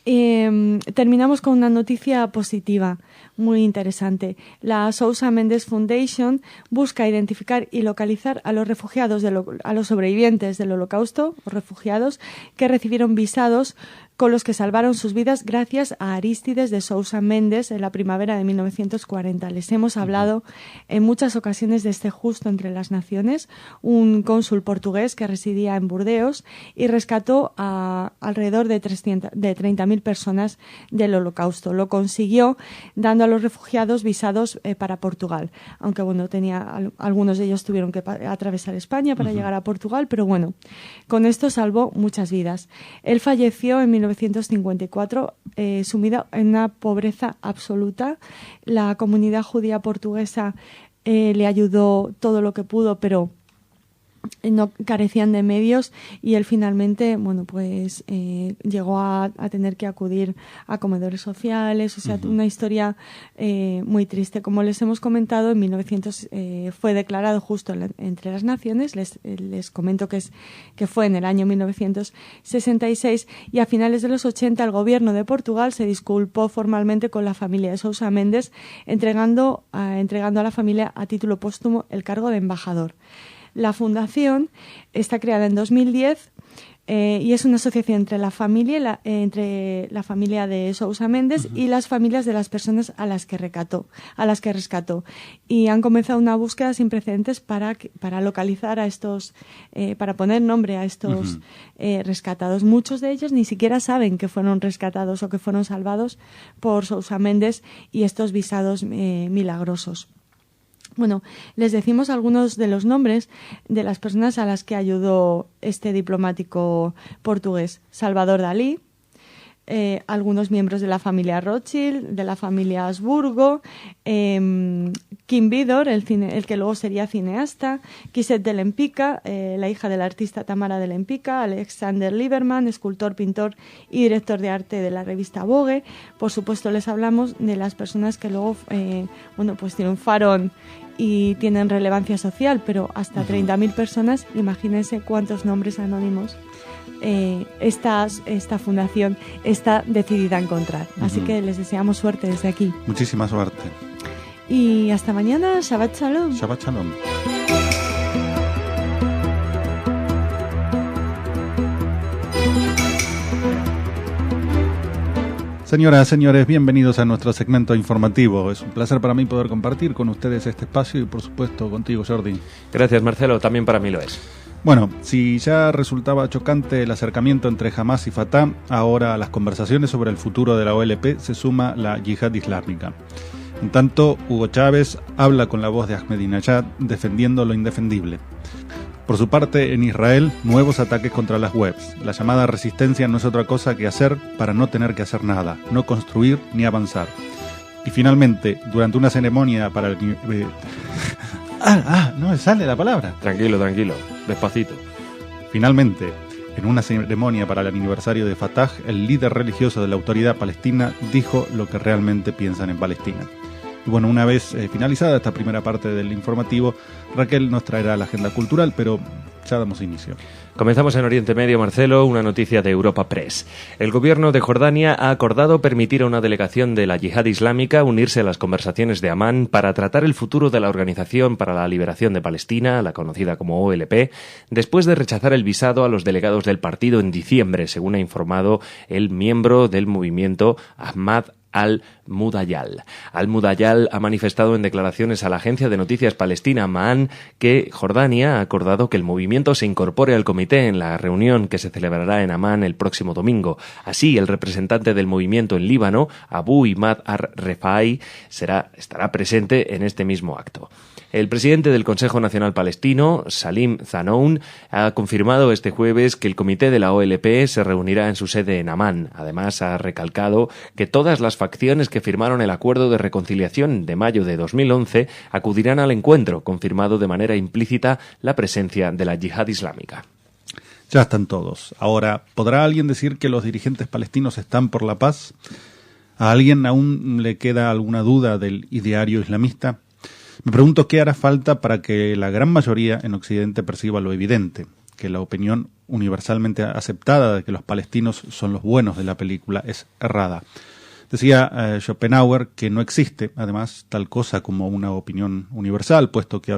Terminamos con una noticia positiva, muy interesante. La Sousa Mendes Foundation busca identificar y localizar a los refugiados, a los sobrevivientes del Holocausto, o refugiados que recibieron visados con los que salvaron sus vidas gracias a Arístides de Sousa Mendes en la primavera de 1940. Les hemos hablado en muchas ocasiones de este justo entre las naciones, un cónsul portugués que residía en Burdeos y rescató a alrededor de 30.000 personas del Holocausto. Lo consiguió dando a los refugiados visados para Portugal, aunque algunos de ellos tuvieron que atravesar España para llegar a Portugal, pero bueno, con esto salvó muchas vidas. Él falleció en 1954 sumido en una pobreza absoluta. La comunidad judía portuguesa le ayudó todo lo que pudo, pero no carecían de medios y él finalmente llegó a tener que acudir a comedores sociales, o sea, una historia muy triste. Como les hemos comentado, en 1900 fue declarado justo entre las naciones. Les comento que fue en el año 1966 y a finales de los 80 el gobierno de Portugal se disculpó formalmente con la familia de Sousa Mendes, entregando a la familia a título póstumo el cargo de embajador. La fundación está creada en 2010 y es una asociación entre la familia de Sousa Mendes y las familias de las personas a las que rescató. Y han comenzado una búsqueda sin precedentes para localizar a estos, para poner nombre a estos rescatados. Muchos de ellos ni siquiera saben que fueron rescatados o que fueron salvados por Sousa Mendes y estos visados milagrosos. Bueno, les decimos algunos de los nombres de las personas a las que ayudó este diplomático portugués. Salvador Dalí, algunos miembros de la familia Rothschild, de la familia Habsburgo, Kim Vidor, el que luego sería cineasta, Kisset de Lempicka, la hija del artista Tamara de Lempicka, Alexander Lieberman, escultor, pintor y director de arte de la revista Vogue. Por supuesto, les hablamos de las personas que luego pues triunfaron y tienen relevancia social, pero hasta 30.000 personas, imagínense cuántos nombres anónimos esta fundación está decidida a encontrar. Así que les deseamos suerte desde aquí. Muchísima suerte. Y hasta mañana. Shabbat Shalom. Shabbat Shalom. Señoras, señores, bienvenidos a nuestro segmento informativo. Es un placer para mí poder compartir con ustedes este espacio y, por supuesto, contigo, Jordi. Gracias, Marcelo. También para mí lo es. Bueno, si ya resultaba chocante el acercamiento entre Hamas y Fatah, ahora a las conversaciones sobre el futuro de la OLP se suma la yihad islámica. En tanto, Hugo Chávez habla con la voz de Ahmadinejad defendiendo lo indefendible. Por su parte, en Israel, nuevos ataques contra las webs. La llamada resistencia no es otra cosa que hacer para no tener que hacer nada, no construir ni avanzar. Y finalmente, durante una ceremonia para el... no me sale la palabra. Tranquilo, despacito. Finalmente, en una ceremonia para el aniversario de Fatah, el líder religioso de la autoridad palestina dijo lo que realmente piensan en Palestina. Y bueno, una vez finalizada esta primera parte del informativo, Raquel nos traerá la agenda cultural, pero ya damos inicio. Comenzamos en Oriente Medio, Marcelo, una noticia de Europa Press. El gobierno de Jordania ha acordado permitir a una delegación de la Yihad Islámica unirse a las conversaciones de Amán para tratar el futuro de la Organización para la Liberación de Palestina, la conocida como OLP, después de rechazar el visado a los delegados del partido en diciembre, según ha informado el miembro del movimiento Ahmad Al-Mudayal. Al-Mudayal ha manifestado en declaraciones a la agencia de noticias palestina Ma'an que Jordania ha acordado que el movimiento se incorpore al comité en la reunión que se celebrará en Amán el próximo domingo. Así, el representante del movimiento en Líbano, Abu Imad ar-Refai, estará presente en este mismo acto. El presidente del Consejo Nacional Palestino, Salim Zanoun, ha confirmado este jueves que el comité de la OLP se reunirá en su sede en Amán. Además, ha recalcado que todas las facciones que firmaron el acuerdo de reconciliación de mayo de 2011 acudirán al encuentro, confirmado de manera implícita la presencia de la yihad islámica. Ya están todos. Ahora, ¿podrá alguien decir que los dirigentes palestinos están por la paz? ¿A alguien aún le queda alguna duda del ideario islamista? Me pregunto qué hará falta para que la gran mayoría en Occidente perciba lo evidente, que la opinión universalmente aceptada de que los palestinos son los buenos de la película es errada. Decía Schopenhauer que no existe, además, tal cosa como una opinión universal, puesto que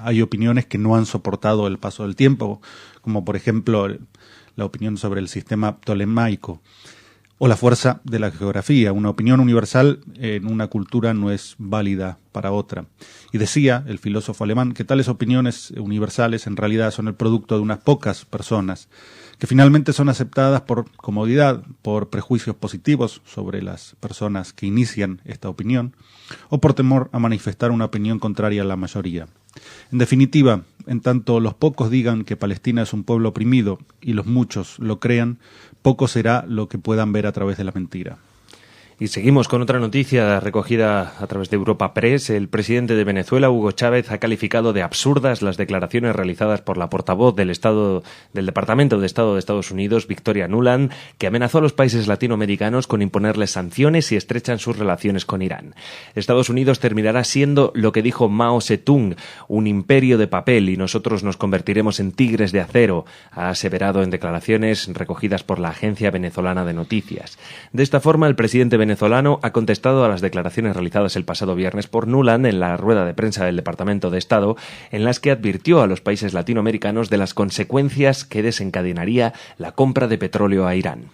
hay opiniones que no han soportado el paso del tiempo, como por ejemplo la opinión sobre el sistema ptolemaico o la fuerza de la geografía. Una opinión universal en una cultura no es válida para otra. Y decía el filósofo alemán que tales opiniones universales en realidad son el producto de unas pocas personas, que finalmente son aceptadas por comodidad, por prejuicios positivos sobre las personas que inician esta opinión, o por temor a manifestar una opinión contraria a la mayoría. En definitiva, en tanto los pocos digan que Palestina es un pueblo oprimido y los muchos lo crean, poco será lo que puedan ver a través de la mentira. Y seguimos con otra noticia recogida a través de Europa Press. El presidente de Venezuela, Hugo Chávez, ha calificado de absurdas las declaraciones realizadas por la portavoz del Departamento de Estado de Estados Unidos, Victoria Nuland, que amenazó a los países latinoamericanos con imponerles sanciones si estrechan sus relaciones con Irán. Estados Unidos terminará siendo lo que dijo Mao Zedong, un imperio de papel, y nosotros nos convertiremos en tigres de acero, ha aseverado en declaraciones recogidas por la Agencia Venezolana de Noticias. De esta forma, el presidente venezolano venezolano ha contestado a las declaraciones realizadas el pasado viernes por Nuland en la rueda de prensa del Departamento de Estado, en las que advirtió a los países latinoamericanos de las consecuencias que desencadenaría la compra de petróleo a Irán.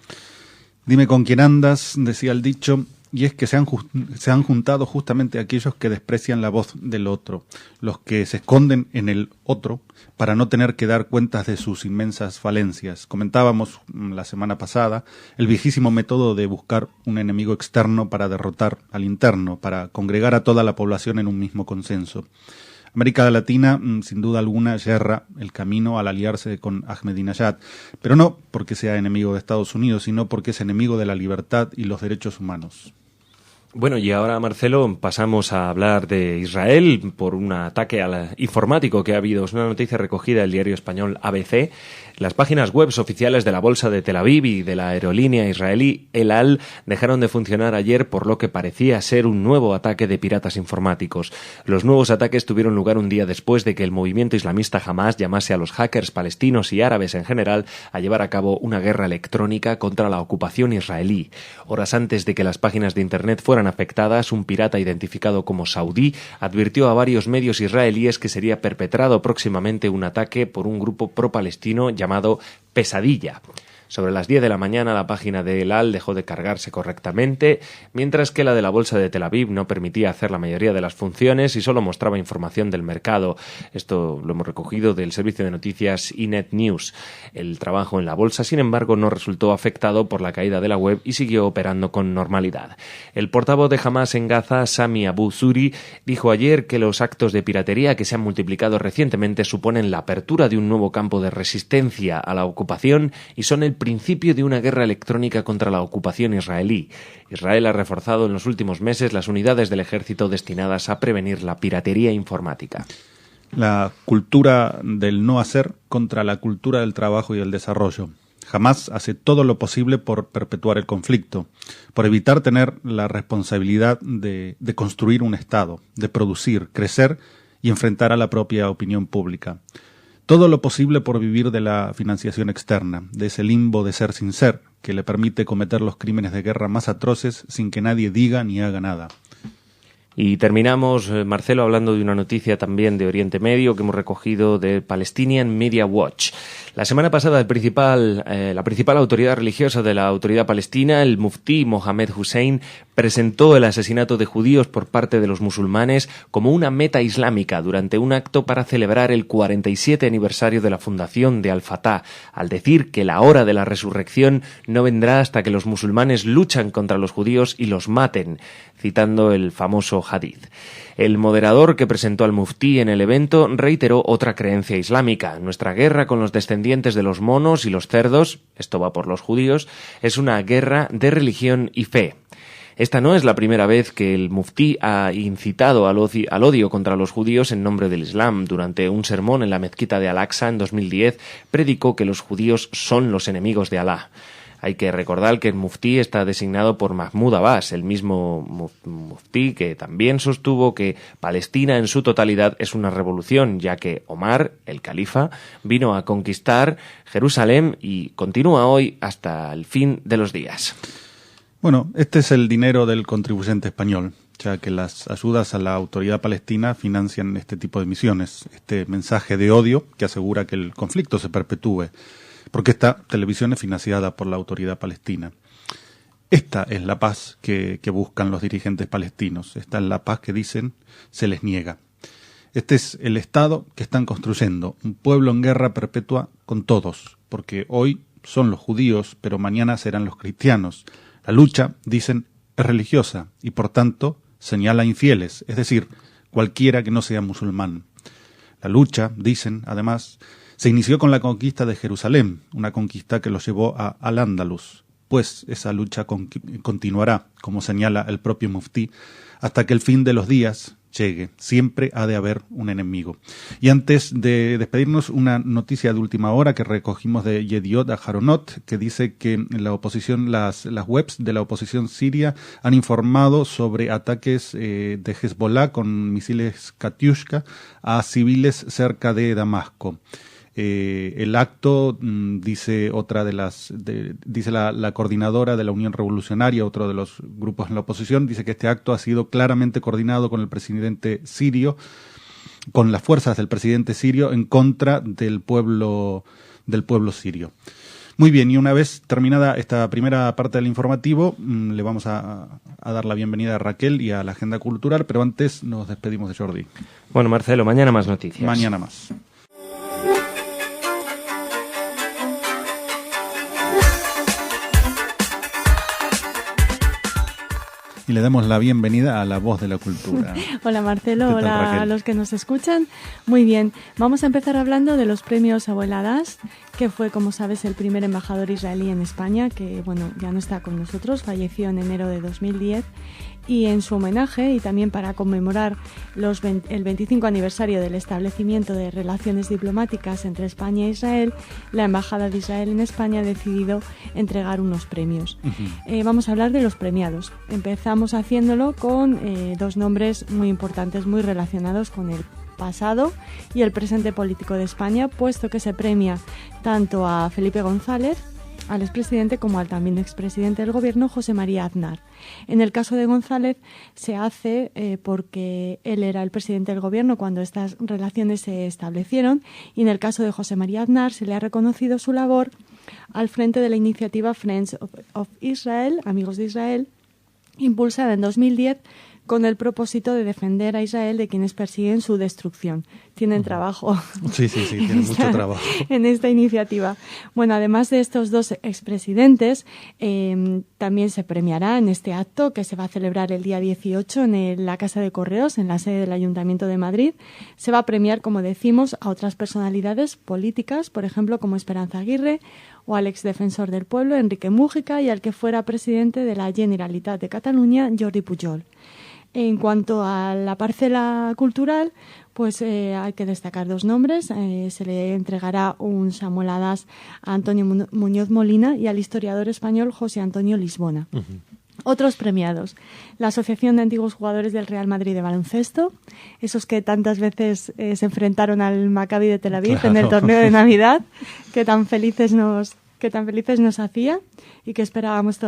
Dime con quién andas, decía el dicho, y es que se han juntado justamente aquellos que desprecian la voz del otro, los que se esconden en el otro para no tener que dar cuentas de sus inmensas falencias. Comentábamos la semana pasada el viejísimo método de buscar un enemigo externo para derrotar al interno, para congregar a toda la población en un mismo consenso. América Latina, sin duda alguna, yerra el camino al aliarse con Ahmadinejad, pero no porque sea enemigo de Estados Unidos, sino porque es enemigo de la libertad y los derechos humanos. Bueno, y ahora, Marcelo, pasamos a hablar de Israel por un ataque informático que ha habido. Es una noticia recogida del diario español ABC. Las páginas web oficiales de la Bolsa de Tel Aviv y de la aerolínea israelí El Al dejaron de funcionar ayer por lo que parecía ser un nuevo ataque de piratas informáticos. Los nuevos ataques tuvieron lugar un día después de que el movimiento islamista Hamas llamase a los hackers palestinos y árabes en general a llevar a cabo una guerra electrónica contra la ocupación israelí. Horas antes de que las páginas de Internet fueran afectadas, un pirata identificado como Saudí advirtió a varios medios israelíes que sería perpetrado próximamente un ataque por un grupo pro-palestino llamado Pesadilla. Sobre las 10 de la mañana la página de El Al dejó de cargarse correctamente, mientras que la de la Bolsa de Tel Aviv no permitía hacer la mayoría de las funciones y solo mostraba información del mercado. Esto lo hemos recogido del servicio de noticias Ynet News. El trabajo en la bolsa, sin embargo, no resultó afectado por la caída de la web y siguió operando con normalidad. El portavoz de Hamas en Gaza, Sami Abu Zuri, dijo ayer que los actos de piratería que se han multiplicado recientemente suponen la apertura de un nuevo campo de resistencia a la ocupación y son el principio de una guerra electrónica contra la ocupación israelí. Israel ha reforzado en los últimos meses las unidades del ejército destinadas a prevenir la piratería informática. La cultura del no hacer contra la cultura del trabajo y el desarrollo. Hamas hace todo lo posible por perpetuar el conflicto, por evitar tener la responsabilidad de construir un Estado, de producir, crecer y enfrentar a la propia opinión pública. Todo lo posible por vivir de la financiación externa, de ese limbo de ser sin ser, que le permite cometer los crímenes de guerra más atroces sin que nadie diga ni haga nada. Y terminamos, Marcelo, hablando de una noticia también de Oriente Medio que hemos recogido de Palestinian Media Watch. La semana pasada la principal autoridad religiosa de la autoridad palestina, el muftí Mohammed Hussein, presentó el asesinato de judíos por parte de los musulmanes como una meta islámica durante un acto para celebrar el 47 aniversario de la fundación de Al-Fatah, al decir que la hora de la resurrección no vendrá hasta que los musulmanes luchan contra los judíos y los maten, citando el famoso hadith. El moderador que presentó al muftí en el evento reiteró otra creencia islámica. Nuestra guerra con los descendientes de los monos y los cerdos, esto va por los judíos, es una guerra de religión y fe. Esta no es la primera vez que el muftí ha incitado al odio contra los judíos en nombre del Islam. Durante un sermón en la mezquita de Al-Aqsa en 2010, predicó que los judíos son los enemigos de Alá. Hay que recordar que el muftí está designado por Mahmoud Abbas, el mismo muftí que también sostuvo que Palestina en su totalidad es una revolución, ya que Omar, el califa, vino a conquistar Jerusalén y continúa hoy hasta el fin de los días. Bueno, este es el dinero del contribuyente español, ya que las ayudas a la autoridad palestina financian este tipo de misiones, este mensaje de odio que asegura que el conflicto se perpetúe, porque esta televisión es financiada por la autoridad palestina. Esta es la paz que buscan los dirigentes palestinos, esta es la paz que dicen se les niega. Este es el Estado que están construyendo, un pueblo en guerra perpetua con todos, porque hoy son los judíos, pero mañana serán los cristianos. La lucha, dicen, es religiosa y por tanto señala infieles, es decir, cualquiera que no sea musulmán. La lucha, dicen, además, se inició con la conquista de Jerusalén, una conquista que los llevó a Al-Ándalus, pues esa lucha continuará, como señala el propio muftí, hasta que el fin de los días llegue. Siempre ha de haber un enemigo. Y antes de despedirnos, una noticia de última hora que recogimos de Yediot Aharonot, que dice que la oposición, las webs de la oposición siria han informado sobre ataques de Hezbollah con misiles Katyushka a civiles cerca de Damasco. El acto, dice la coordinadora de la Unión Revolucionaria, otro de los grupos en la oposición, dice que este acto ha sido claramente coordinado con el presidente sirio, con las fuerzas del presidente sirio en contra del pueblo sirio. Muy bien, y una vez terminada esta primera parte del informativo, le vamos a dar la bienvenida a Raquel y a la agenda cultural, pero antes nos despedimos de Jordi. Bueno, Marcelo, mañana más noticias. Mañana más. Y le damos la bienvenida a La Voz de la Cultura. Hola Marcelo, hola a los que nos escuchan. Muy bien, vamos a empezar hablando de los premios Abuel Adash, que fue, como sabes, el primer embajador israelí en España, que bueno, ya no está con nosotros, falleció en enero de 2010. Y en su homenaje, y también para conmemorar el 25 aniversario del establecimiento de relaciones diplomáticas entre España e Israel, la Embajada de Israel en España ha decidido entregar unos premios. Vamos a hablar de los premiados. Empezamos haciéndolo con dos nombres muy importantes, muy relacionados con el pasado y el presente político de España, puesto que se premia tanto a Felipe González, al expresidente, como al también expresidente del gobierno, José María Aznar. En el caso de González se hace porque él era el presidente del gobierno cuando estas relaciones se establecieron, y en el caso de José María Aznar se le ha reconocido su labor al frente de la iniciativa Friends of Israel, Amigos de Israel, impulsada en 2010 con el propósito de defender a Israel de quienes persiguen su destrucción. Tienen trabajo. Sí, tienen mucho trabajo. En esta iniciativa. Bueno, además de estos dos expresidentes, también se premiará en este acto que se va a celebrar el día 18 en la Casa de Correos, en la sede del Ayuntamiento de Madrid. Se va a premiar, como decimos, a otras personalidades políticas, por ejemplo, como Esperanza Aguirre, o al exdefensor del pueblo, Enrique Mújica, y al que fuera presidente de la Generalitat de Cataluña, Jordi Pujol. En cuanto a la parcela cultural, pues hay que destacar dos nombres. Se le entregará un Samuel Adash a Antonio Muñoz Molina y al historiador español José Antonio Lisbona. Otros premiados: la Asociación de Antiguos Jugadores del Real Madrid de Baloncesto, esos que tantas veces se enfrentaron al Maccabi de Tel Aviv en el torneo de Navidad, que tan felices nos hacía y que esperamos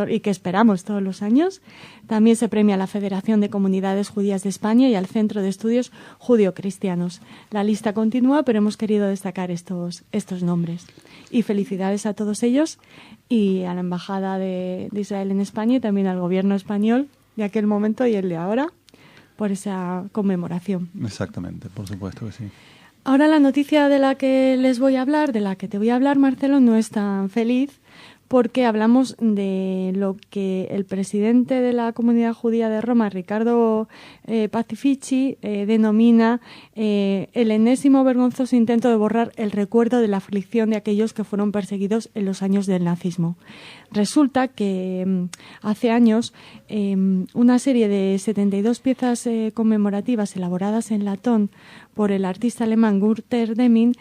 todos los años. También se premia a la Federación de Comunidades Judías de España y al Centro de Estudios Judío-Cristianos. La lista continúa, pero hemos querido destacar estos nombres. Y felicidades a todos ellos y a la Embajada de Israel en España y también al gobierno español de aquel momento y el de ahora por esa conmemoración. Exactamente, por supuesto que sí. Ahora la noticia de la que te voy a hablar, Marcelo, no es tan feliz, porque hablamos de lo que el presidente de la Comunidad Judía de Roma, Riccardo Pacifici, denomina el enésimo vergonzoso intento de borrar el recuerdo de la aflicción de aquellos que fueron perseguidos en los años del nazismo. Resulta que hace años una serie de 72 piezas conmemorativas elaboradas en latón por el artista alemán Günter Deming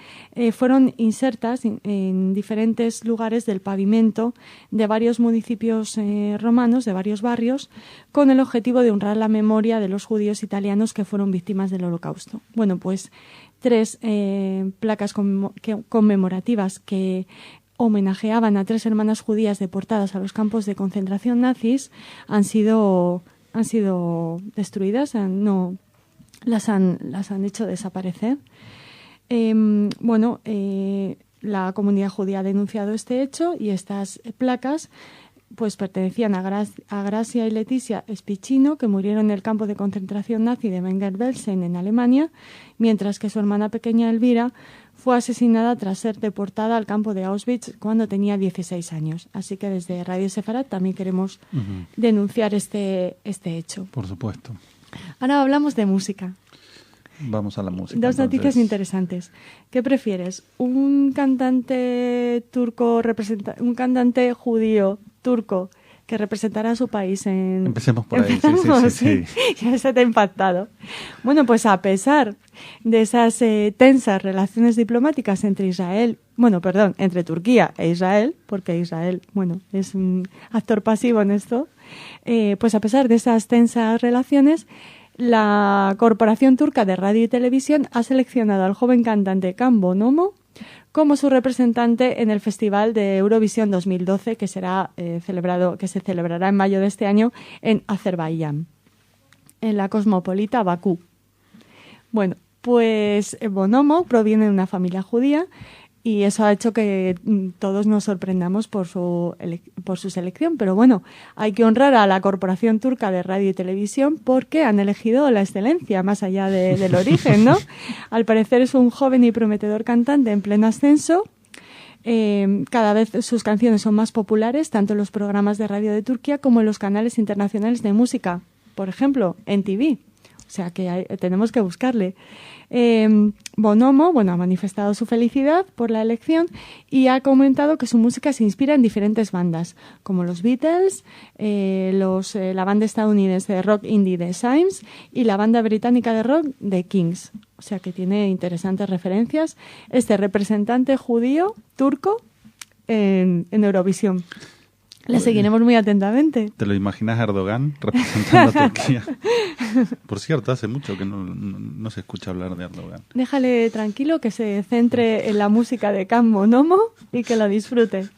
fueron insertas en diferentes lugares del pavimento de varios municipios romanos, de varios barrios, con el objetivo de honrar la memoria de los judíos italianos que fueron víctimas del Holocausto. Bueno, pues 3 placas conmemorativas que homenajeaban a 3 hermanas judías deportadas a los campos de concentración nazis han sido destruidas, no las han hecho desaparecer. La comunidad judía ha denunciado este hecho y estas placas pues pertenecían a Gracia y Leticia Spicino, que murieron en el campo de concentración nazi de Bergen-Belsen en Alemania, mientras que su hermana pequeña Elvira fue asesinada tras ser deportada al campo de Auschwitz cuando tenía 16 años. Así que desde Radio Sefarad también queremos denunciar este hecho. Por supuesto. Ahora hablamos de música. Vamos a la música. Dos noticias interesantes. ¿Qué prefieres? ¿Un cantante judío turco que representará a su país en... Empecemos por ahí. Sí. Ya se te ha impactado. Bueno, pues a pesar de esas tensas relaciones diplomáticas entre Turquía e Israel, porque Israel, es un actor pasivo en esto, pues a pesar de esas tensas relaciones, la Corporación Turca de Radio y Televisión ha seleccionado al joven cantante Can Bonomo como su representante en el Festival de Eurovisión 2012, que se celebrará en mayo de este año en Azerbaiyán, en la cosmopolita Bakú. Bueno, pues Bonomo proviene de una familia judía y eso ha hecho que todos nos sorprendamos por su selección. Pero bueno, hay que honrar a la Corporación Turca de Radio y Televisión porque han elegido la excelencia más allá del origen, ¿no? Al parecer es un joven y prometedor cantante en pleno ascenso. Cada vez sus canciones son más populares, tanto en los programas de radio de Turquía como en los canales internacionales de música. Por ejemplo, en TV. O sea que tenemos que buscarle. Bonomo, ha manifestado su felicidad por la elección y ha comentado que su música se inspira en diferentes bandas, como los Beatles, la banda estadounidense de rock indie The Symes y la banda británica de rock The Kings. O sea que tiene interesantes referencias. Este representante judío, turco, en Eurovisión. Le seguiremos muy atentamente. ¿Te lo imaginas a Erdogan representando a Turquía? Por cierto, hace mucho que no se escucha hablar de Erdogan. Déjale tranquilo, que se centre en la música de Can Bonomo y que lo disfrute.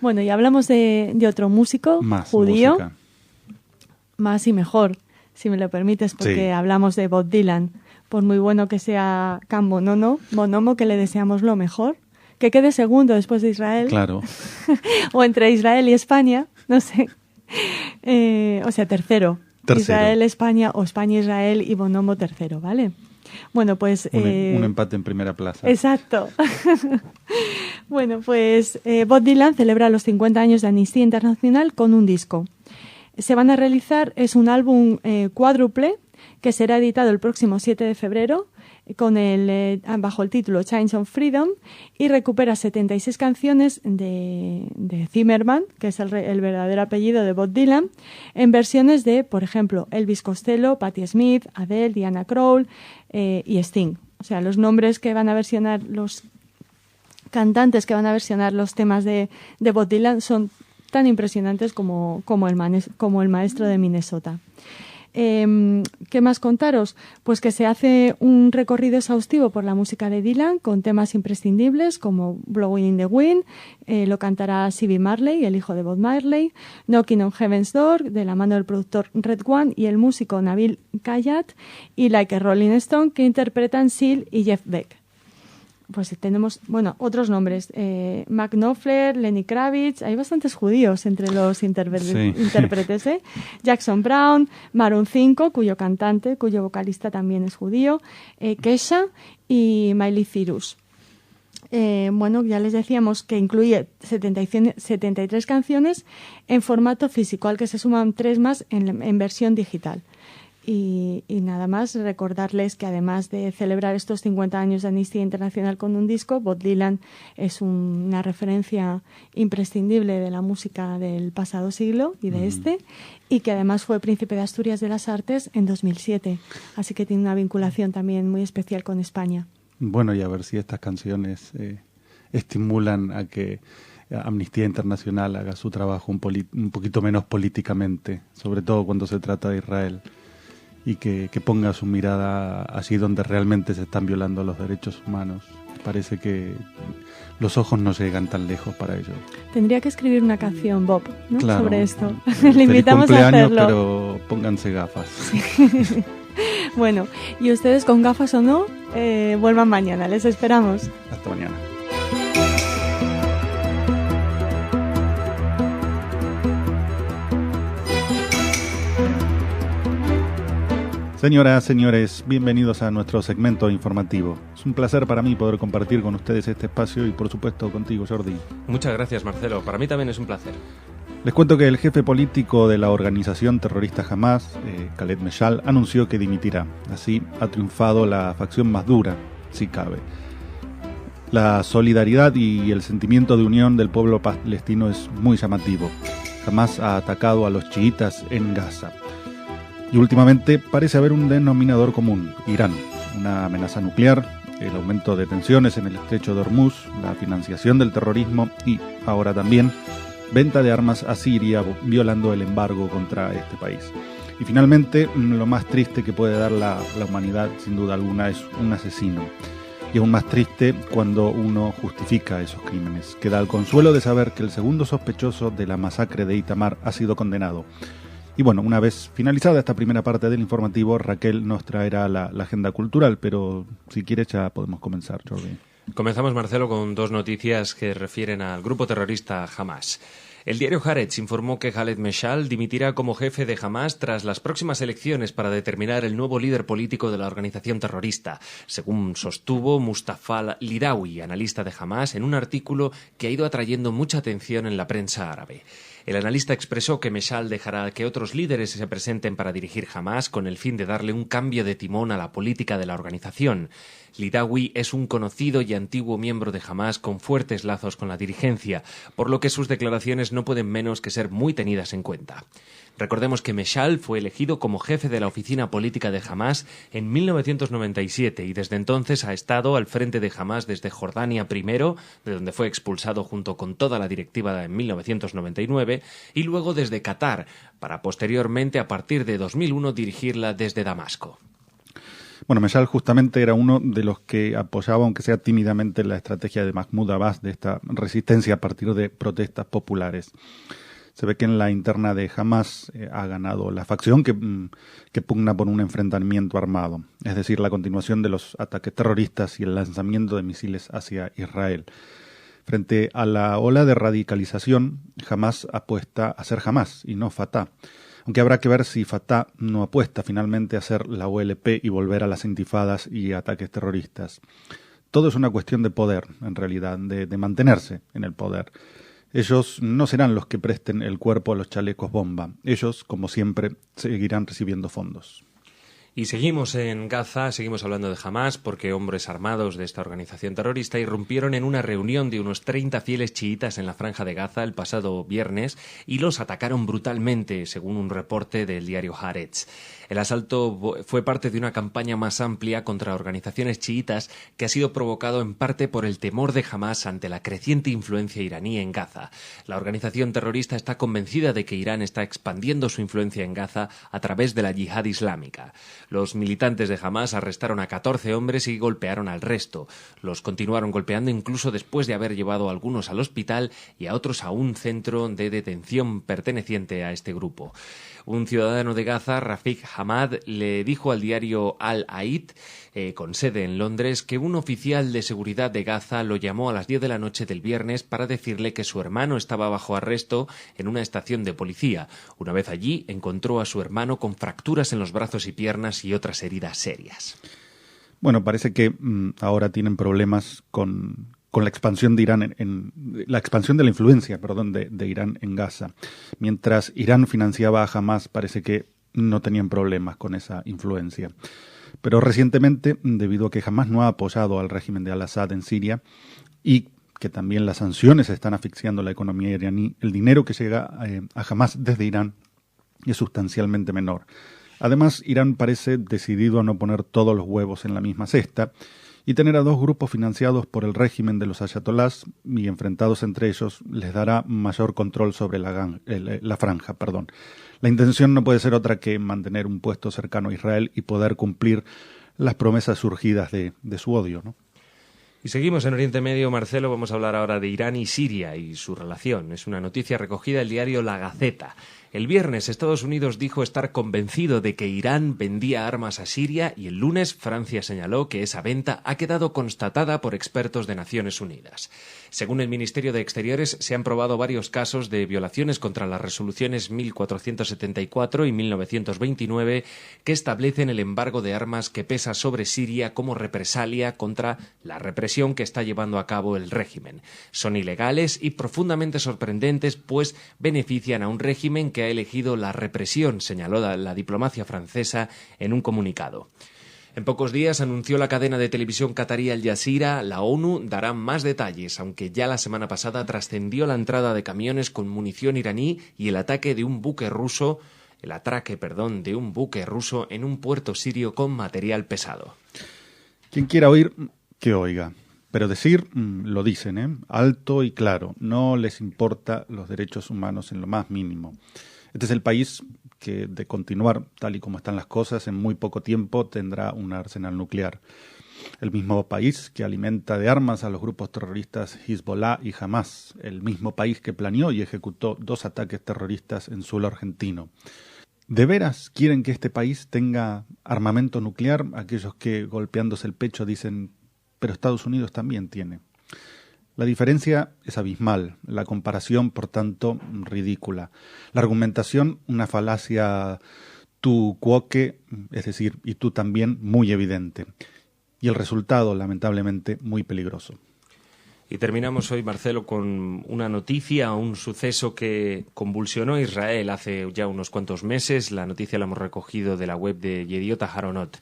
Bueno, y hablamos de otro músico más judío. Música. Más y mejor, si me lo permites, porque sí. Hablamos de Bob Dylan. Por muy bueno que sea Can Bonomo, que le deseamos lo mejor. Que quede segundo después de Israel. Claro. O entre Israel y España, no sé. O sea, tercero. Israel, España, o España, Israel y Bonomo tercero, ¿vale? Bueno, pues... Un empate en primera plaza. Exacto. Bueno, pues Bob Dylan celebra los 50 años de Amnistía Internacional con un disco. Se van a realizar, es un álbum cuádruple que será editado el próximo 7 de febrero bajo el título Chains of Freedom, y recupera 76 canciones de Zimmerman, que es el verdadero apellido de Bob Dylan, en versiones de, por ejemplo, Elvis Costello, Patti Smith, Adele, Diana Krall y Sting. O sea, los nombres que van a versionar, los cantantes que van a versionar los temas de Bob Dylan son tan impresionantes como el maestro de Minnesota. ¿Qué más contaros? Pues que se hace un recorrido exhaustivo por la música de Dylan con temas imprescindibles como Blowing in the Wind, lo cantará Stevie Marley, el hijo de Bob Marley, Knocking on Heaven's Door, de la mano del productor Red One y el músico Nabil Kayat, y Like a Rolling Stone, que interpretan Seal y Jeff Beck. Pues tenemos, otros nombres, Mark Knopfler, Lenny Kravitz, hay bastantes judíos entre los intérpretes, Jackson Brown, Maroon 5, cuyo vocalista también es judío, Kesha y Miley Cyrus. Ya les decíamos que incluye 73 canciones en formato físico, al que se suman 3 más en versión digital. Y nada más, recordarles que además de celebrar estos 50 años de Amnistía Internacional con un disco, Bob Dylan es una referencia imprescindible de la música del pasado siglo y de y que además fue Príncipe de Asturias de las Artes en 2007. Así que tiene una vinculación también muy especial con España. Bueno, y a ver si estas canciones estimulan a que Amnistía Internacional haga su trabajo un poquito menos políticamente, sobre todo cuando se trata de Israel. Y que ponga su mirada allí donde realmente se están violando los derechos humanos. Parece que los ojos no llegan tan lejos para ello. Tendría que escribir una canción, Bob, ¿no? Claro, sobre esto. Le invitamos a hacerlo. Pero pónganse gafas. Sí. Bueno, y ustedes con gafas o no, vuelvan mañana. Les esperamos. Hasta mañana. Señoras, señores, bienvenidos a nuestro segmento informativo. Es un placer para mí poder compartir con ustedes este espacio y, por supuesto, contigo, Jordi. Muchas gracias, Marcelo. Para mí también es un placer. Les cuento que el jefe político de la organización terrorista Hamas, Khaled Meshal, anunció que dimitirá. Así ha triunfado la facción más dura, si cabe. La solidaridad y el sentimiento de unión del pueblo palestino es muy llamativo. Hamas ha atacado a los chiitas en Gaza. Y últimamente parece haber un denominador común: Irán, una amenaza nuclear, el aumento de tensiones en el estrecho de Hormuz, la financiación del terrorismo y, ahora también, venta de armas a Siria, violando el embargo contra este país. Y finalmente, lo más triste que puede dar la humanidad, sin duda alguna, es un asesino. y aún más triste cuando uno justifica esos crímenes. Queda el consuelo de saber que el segundo sospechoso de la masacre de Itamar ha sido condenado. Y bueno, una vez finalizada esta primera parte del informativo, Raquel nos traerá la agenda cultural, pero si quieres ya podemos comenzar, Jordi. Comenzamos, Marcelo, con dos noticias que refieren al grupo terrorista Hamas. El diario Haaretz informó que Khaled Meshal dimitirá como jefe de Hamas tras las próximas elecciones para determinar el nuevo líder político de la organización terrorista, según sostuvo Mustafa al-Lidawi, analista de Hamas, en un artículo que ha ido atrayendo mucha atención en la prensa árabe. El analista expresó que Meshal dejará que otros líderes se presenten para dirigir Hamas con el fin de darle un cambio de timón a la política de la organización. Lidawi es un conocido y antiguo miembro de Hamas con fuertes lazos con la dirigencia, por lo que sus declaraciones no pueden menos que ser muy tenidas en cuenta. Recordemos que Meshal fue elegido como jefe de la oficina política de Hamas en 1997 y desde entonces ha estado al frente de Hamas desde Jordania primero, de donde fue expulsado junto con toda la directiva en 1999, y luego desde Qatar, para posteriormente, a partir de 2001, dirigirla desde Damasco. Bueno, Meshal justamente era uno de los que apoyaba, aunque sea tímidamente, la estrategia de Mahmoud Abbas de esta resistencia a partir de protestas populares. Se ve que en la interna de Hamas ha ganado la facción que pugna por un enfrentamiento armado, es decir, la continuación de los ataques terroristas y el lanzamiento de misiles hacia Israel. Frente a la ola de radicalización, Hamas apuesta a ser Hamas y no Fatah, aunque habrá que ver si Fatah no apuesta finalmente a ser la OLP y volver a las intifadas y ataques terroristas. Todo es una cuestión de poder, en realidad, de mantenerse en el poder. Ellos no serán los que presten el cuerpo a los chalecos bomba. Ellos, como siempre, seguirán recibiendo fondos. Y seguimos en Gaza, seguimos hablando de Hamas, porque hombres armados de esta organización terrorista irrumpieron en una reunión de unos 30 fieles chiitas en la Franja de Gaza el pasado viernes y los atacaron brutalmente, según un reporte del diario Haaretz. El asalto fue parte de una campaña más amplia contra organizaciones chiitas que ha sido provocado en parte por el temor de Hamas ante la creciente influencia iraní en Gaza. La organización terrorista está convencida de que Irán está expandiendo su influencia en Gaza a través de la yihad islámica. Los militantes de Hamas arrestaron a 14 hombres y golpearon al resto. Los continuaron golpeando incluso después de haber llevado a algunos al hospital y a otros a un centro de detención perteneciente a este grupo. Un ciudadano de Gaza, Rafik Hamad, le dijo al diario Al-Aid, con sede en Londres, que un oficial de seguridad de Gaza lo llamó a las 10 de la noche del viernes para decirle que su hermano estaba bajo arresto en una estación de policía. Una vez allí, encontró a su hermano con fracturas en los brazos y piernas y otras heridas serias. Bueno, parece que ahora tienen problemas con la expansión de Irán la expansión de la influencia, de Irán en Gaza. Mientras Irán financiaba a Hamas, parece que no tenían problemas con esa influencia. Pero recientemente, debido a que Hamas no ha apoyado al régimen de al-Assad en Siria y que también las sanciones están asfixiando la economía iraní, el dinero que llega a Hamas desde Irán es sustancialmente menor. Además, Irán parece decidido a no poner todos los huevos en la misma cesta y tener a dos grupos financiados por el régimen de los ayatolás y enfrentados entre ellos les dará mayor control sobre la franja. La intención no puede ser otra que mantener un puesto cercano a Israel y poder cumplir las promesas surgidas de su odio, ¿no? Y seguimos en Oriente Medio, Marcelo. Vamos a hablar ahora de Irán y Siria y su relación. Es una noticia recogida en el diario La Gaceta. El viernes Estados Unidos dijo estar convencido de que Irán vendía armas a Siria y el lunes Francia señaló que esa venta ha quedado constatada por expertos de Naciones Unidas. Según el Ministerio de Exteriores, se han probado varios casos de violaciones contra las resoluciones 1474 y 1929 que establecen el embargo de armas que pesa sobre Siria como represalia contra la represión que está llevando a cabo el régimen. Son ilegales y profundamente sorprendentes, pues benefician a un régimen que ha elegido la represión, señaló la diplomacia francesa en un comunicado. En pocos días anunció la cadena de televisión catarí Al Jazeera, la ONU dará más detalles, aunque ya la semana pasada trascendió la entrada de camiones con munición iraní y el atraque de un buque ruso en un puerto sirio con material pesado. Quien quiera oír, que oiga. Pero decir, lo dicen, alto y claro, no les importa los derechos humanos en lo más mínimo. Este es el país que, de continuar tal y como están las cosas, en muy poco tiempo tendrá un arsenal nuclear. el mismo país que alimenta de armas a los grupos terroristas Hezbollah y Hamas, el mismo país que planeó y ejecutó 2 ataques terroristas en suelo argentino. ¿De veras quieren que este país tenga armamento nuclear? Aquellos que, golpeándose el pecho, dicen, pero Estados Unidos también tiene. La diferencia es abismal, la comparación, por tanto, ridícula. La argumentación, una falacia tu quoque, es decir, y tú también, muy evidente. Y el resultado, lamentablemente, muy peligroso. Y terminamos hoy, Marcelo, con una noticia, un suceso que convulsionó a Israel hace ya unos cuantos meses. La noticia la hemos recogido de la web de Yediot Aharonot.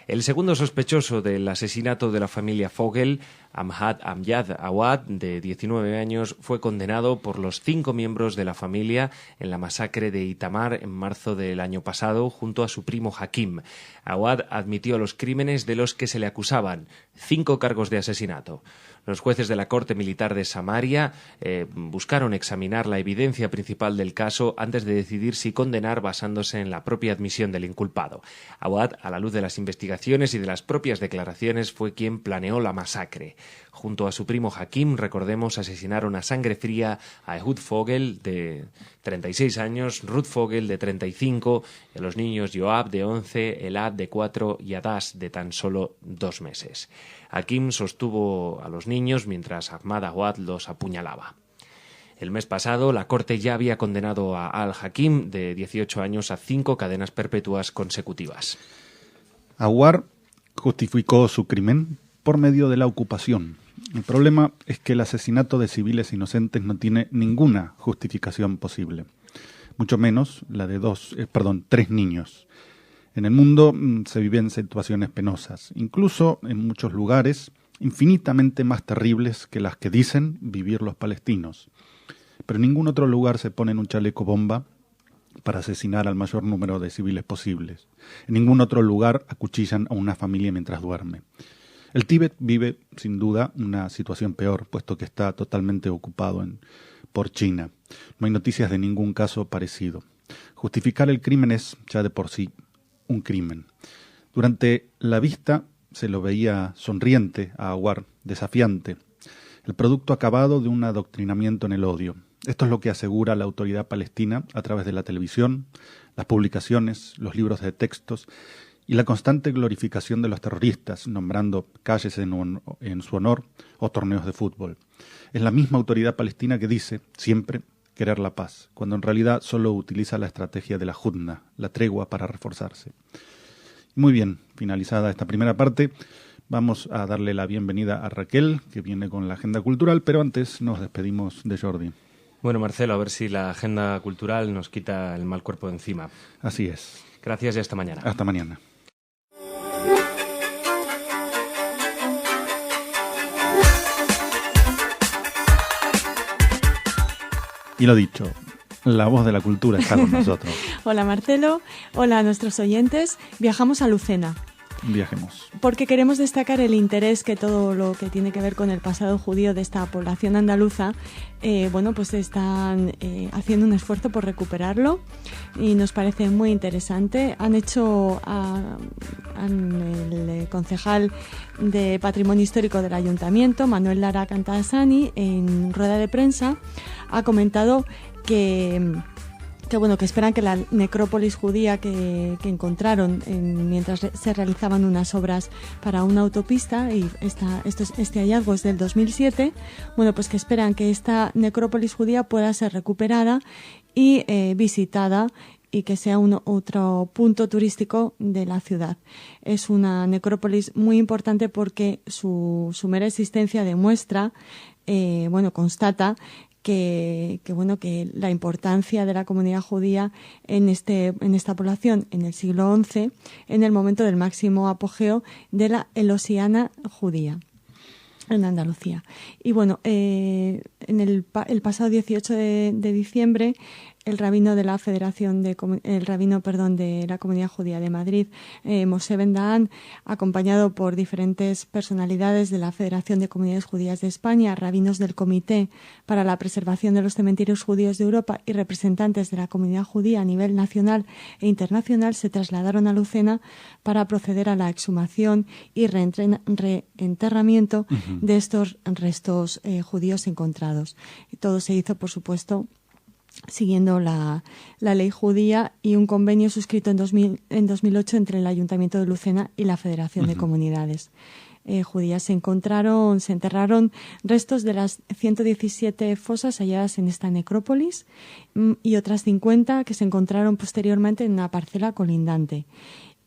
El segundo sospechoso del asesinato de la familia Fogel, Amjad Awad, de 19 años, fue condenado por los 5 miembros de la familia en la masacre de Itamar en marzo del año pasado, junto a su primo Hakim. Awad admitió los crímenes de los que se le acusaban, 5 cargos de asesinato. Los jueces de la Corte Militar de Samaria buscaron examinar la evidencia principal del caso antes de decidir si condenar basándose en la propia admisión del inculpado. Awad, a la luz de las investigaciones y de las propias declaraciones, fue quien planeó la masacre. Junto a su primo Hakim, recordemos, asesinaron a sangre fría a Ehud Fogel, de 36 años, Ruth Fogel, de 35, y a los niños Yoab, de 11, Elad, de 4 y Adas, de tan solo 2 meses. Hakim sostuvo a los niños mientras Ahmad Awad los apuñalaba. El mes pasado, la Corte ya había condenado a Al-Hakim, de 18 años, a 5 cadenas perpetuas consecutivas. Awad justificó su crimen por medio de la ocupación. El problema es que el asesinato de civiles inocentes no tiene ninguna justificación posible, mucho menos la de 3 niños. En el mundo se viven situaciones penosas, incluso en muchos lugares infinitamente más terribles que las que dicen vivir los palestinos. Pero en ningún otro lugar se pone en un chaleco bomba para asesinar al mayor número de civiles posibles. En ningún otro lugar acuchillan a una familia mientras duerme. El Tíbet vive, sin duda, una situación peor, puesto que está totalmente ocupado por China. No hay noticias de ningún caso parecido. Justificar el crimen es, ya de por sí, un crimen. Durante la vista se lo veía sonriente a Awad, desafiante, el producto acabado de un adoctrinamiento en el odio. Esto es lo que asegura la autoridad palestina a través de la televisión, las publicaciones, los libros de textos y la constante glorificación de los terroristas, nombrando calles en su honor o torneos de fútbol. Es la misma autoridad palestina que dice siempre querer la paz, cuando en realidad solo utiliza la estrategia de la hudna, la tregua, para reforzarse. Muy bien, finalizada esta primera parte, vamos a darle la bienvenida a Raquel, que viene con la agenda cultural, pero antes nos despedimos de Jordi. Bueno, Marcelo, a ver si la agenda cultural nos quita el mal cuerpo de encima. Así es. Gracias y hasta mañana. Hasta mañana. Y lo dicho, la voz de la cultura está con nosotros. Hola Marcelo, hola a nuestros oyentes. Viajamos a Lucena. Viajemos. Porque queremos destacar el interés que todo lo que tiene que ver con el pasado judío de esta población andaluza, pues están haciendo un esfuerzo por recuperarlo y nos parece muy interesante. Han hecho el concejal de Patrimonio Histórico del Ayuntamiento, Manuel Lara Cantasani, en rueda de prensa, ha comentado que esperan que la necrópolis judía que encontraron mientras se realizaban unas obras para una autopista, y este hallazgo es del 2007, pues que esperan que esta necrópolis judía pueda ser recuperada y visitada y que sea otro punto turístico de la ciudad. Es una necrópolis muy importante porque su mera existencia demuestra, constata que la importancia de la comunidad judía en esta población en el siglo XI, en el momento del máximo apogeo de la elosiana judía en Andalucía. Y el pasado 18 de diciembre el rabino de la Federación de la Comunidad Judía de Madrid, Moshe Ben Dahan, acompañado por diferentes personalidades de la Federación de Comunidades Judías de España, rabinos del Comité para la Preservación de los Cementerios Judíos de Europa y representantes de la comunidad judía a nivel nacional e internacional, se trasladaron a Lucena para proceder a la exhumación y reenterramiento de estos restos judíos encontrados. Todo se hizo, por supuesto, siguiendo la ley judía y un convenio suscrito en 2008 entre el Ayuntamiento de Lucena y la Federación de Comunidades Judías. Se enterraron restos de las 117 fosas halladas en esta necrópolis y otras 50 que se encontraron posteriormente en una parcela colindante.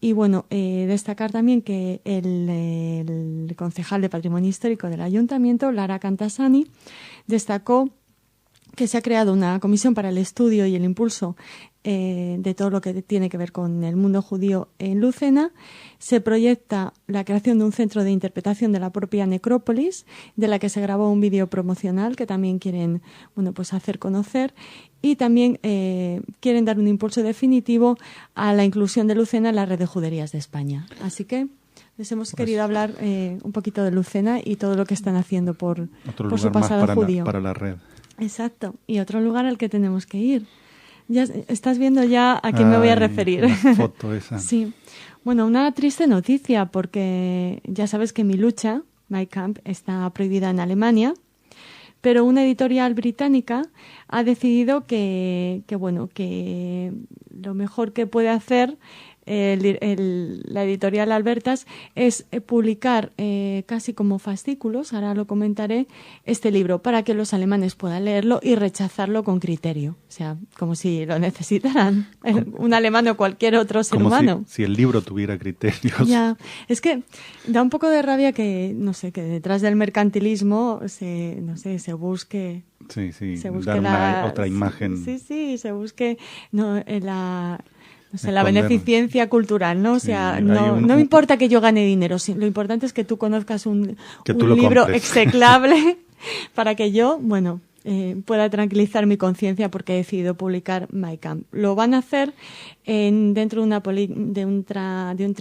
Y bueno, destacar también que el concejal de Patrimonio Histórico del Ayuntamiento, Lara Cantasani, destacó que se ha creado una comisión para el estudio y el impulso de todo lo que tiene que ver con el mundo judío en Lucena. Se proyecta la creación de un centro de interpretación de la propia necrópolis, de la que se grabó un vídeo promocional que también quieren hacer conocer, y también quieren dar un impulso definitivo a la inclusión de Lucena en la red de juderías de España. Así que les hemos querido hablar un poquito de Lucena y todo lo que están haciendo por su pasado judío. Para la red. Exacto. Y otro lugar al que tenemos que ir. Ya estás viendo ya a quién me voy a referir. La foto esa. Sí. Bueno, una triste noticia, porque ya sabes que Mi Lucha, My Camp, está prohibida en Alemania, pero una editorial británica ha decidido que lo mejor que puede hacer la editorial Albertas es publicar casi como fascículos, ahora lo comentaré, este libro para que los alemanes puedan leerlo y rechazarlo con criterio. O sea, como si lo necesitaran un alemán o cualquier otro ser humano. Si el libro tuviera criterios. Ya, es que da un poco de rabia que detrás del mercantilismo se busque... Sí, dar otra imagen. Sí, se busque la beneficencia cultural, ¿no? O sea, sí, no me importa que yo gane dinero, lo importante es que tú conozcas un libro execrable para que yo, pueda tranquilizar mi conciencia porque he decidido publicar My Camp. Lo van a hacer dentro de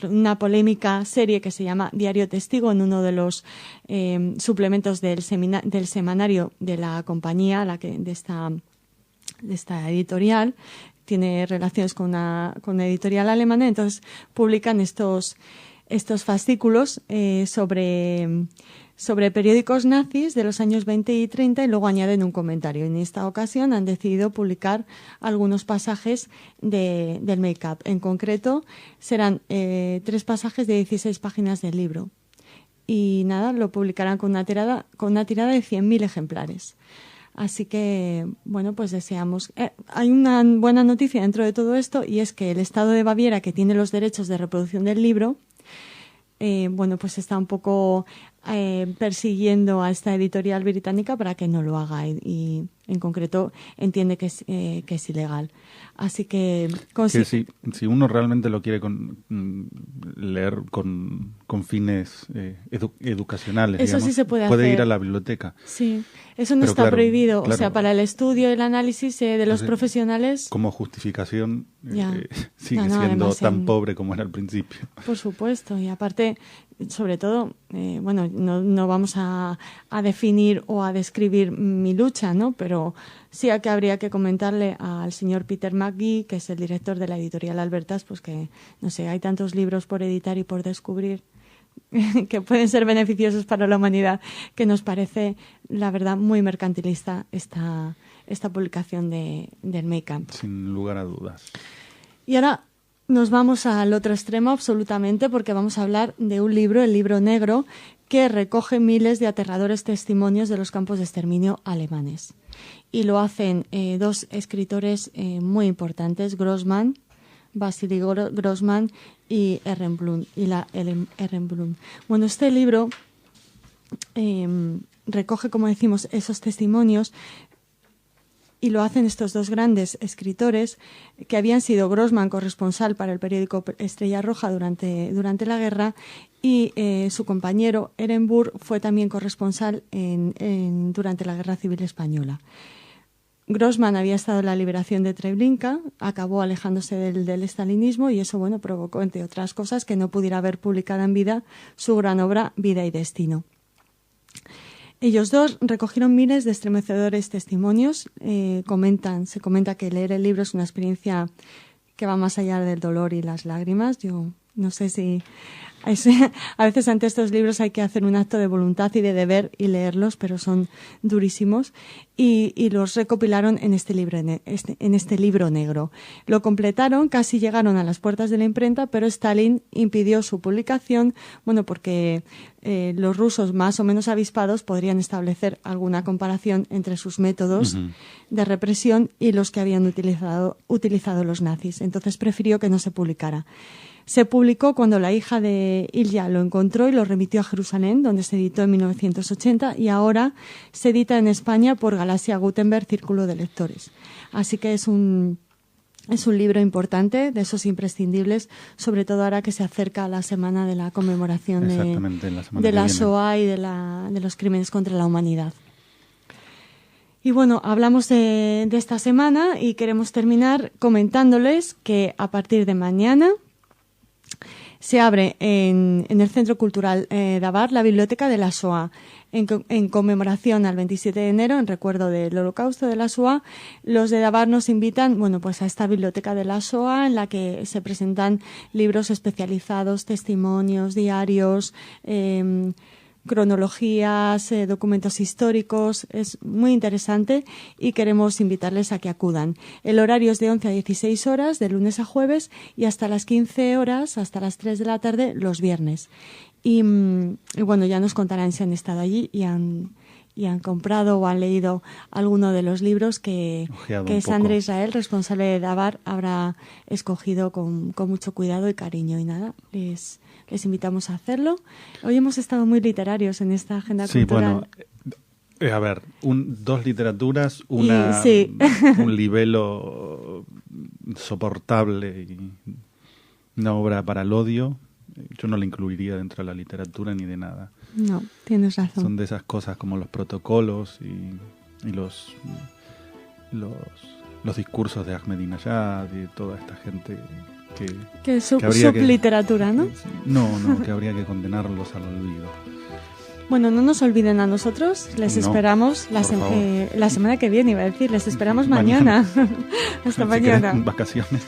una polémica serie que se llama Diario Testigo, en uno de los suplementos del semanario de la compañía, de esta editorial. Tiene relaciones con una editorial alemana, entonces publican estos fascículos sobre periódicos nazis de los años 20 y 30 y luego añaden un comentario. En esta ocasión han decidido publicar algunos pasajes del make-up. En concreto, serán 3 pasajes de 16 páginas del libro. Y nada, lo publicarán con una tirada de 100.000 ejemplares. Así que, pues deseamos... hay una buena noticia dentro de todo esto, y es que el Estado de Baviera, que tiene los derechos de reproducción del libro, está un poco persiguiendo a esta editorial británica para que no lo haga y en concreto entiende que es ilegal. Así que... si uno realmente lo quiere leer con fines educacionales, eso sí se puede hacer. Ir a la biblioteca. Sí, eso no está prohibido. Claro. O sea, para el estudio y el análisis de los profesionales... Como justificación sigue siendo tan pobre como era al principio. Por supuesto, y aparte, sobre todo, no vamos a definir o a describir mi lucha, ¿no? Pero sí que habría que comentarle al señor Peter McGee, que es el director de la editorial Albertas, pues que, hay tantos libros por editar y por descubrir que pueden ser beneficiosos para la humanidad, que nos parece, la verdad, muy mercantilista esta publicación del Make-up. Sin lugar a dudas. Y ahora nos vamos al otro extremo absolutamente, porque vamos a hablar de un libro, el Libro Negro, que recoge miles de aterradores testimonios de los campos de exterminio alemanes. Y lo hacen 2 escritores muy importantes, Vasily Grossman y Ehrenblum. Bueno, este libro recoge, como decimos, esos testimonios, y lo hacen estos 2 grandes escritores que habían sido Grossman corresponsal para el periódico Estrella Roja durante la guerra, y su compañero Ehrenburg fue también corresponsal durante la Guerra Civil Española. Grossman había estado en la liberación de Treblinka, acabó alejándose del estalinismo y eso, bueno, provocó, entre otras cosas, que no pudiera haber publicado en vida su gran obra Vida y Destino. Ellos dos recogieron miles de estremecedores testimonios. Se comenta que leer el libro es una experiencia que va más allá del dolor y las lágrimas. Yo no sé si... A veces ante estos libros hay que hacer un acto de voluntad y de deber y leerlos, pero son durísimos. Y los recopilaron en este libro negro. Lo completaron, casi llegaron a las puertas de la imprenta, pero Stalin impidió su publicación, bueno, porque los rusos más o menos avispados podrían establecer alguna comparación entre sus métodos de represión y los que habían utilizado los nazis. Entonces prefirió que no se publicara. Se publicó cuando la hija de Ilya lo encontró y lo remitió a Jerusalén, donde se editó en 1980, y ahora se edita en España por Galaxia Gutenberg Círculo de Lectores. Así que es un libro importante, de esos imprescindibles, sobre todo ahora que se acerca la semana de la conmemoración de la Shoah y de los crímenes contra la humanidad. Y bueno, hablamos de esta semana y queremos terminar comentándoles que a partir de mañana se abre en el Centro Cultural Davar la Biblioteca de la Shoah. En conmemoración al 27 de enero, en recuerdo del Holocausto de la Shoah, los de Davar nos invitan, bueno, pues a esta Biblioteca de la Shoah en la que se presentan libros especializados, testimonios, diarios, cronologías, documentos históricos. Es muy interesante y queremos invitarles a que acudan. El horario es de 11 a 16 horas, de lunes a jueves, y hasta las 15 horas, hasta las 3 de la tarde, los viernes. Y bueno, ya nos contarán si han estado allí y han comprado o han leído alguno de los libros que Sandra Israel, responsable de Davar, habrá escogido con mucho cuidado y cariño. Y nada, les invitamos a hacerlo. Hoy hemos estado muy literarios en esta agenda cultural. Bueno, a ver, dos literaturas, un libelo soportable y una obra para el odio. Yo no la incluiría dentro de la literatura ni de nada. No, tienes razón. Son de esas cosas como los protocolos y los discursos de Ahmadinejad y de toda esta gente que es subliteratura, ¿no? No, que habría que condenarlos al olvido. Bueno, no nos olviden a nosotros, les esperamos la semana que viene, iba a decir, les esperamos mañana. Hasta mañana. Vacaciones.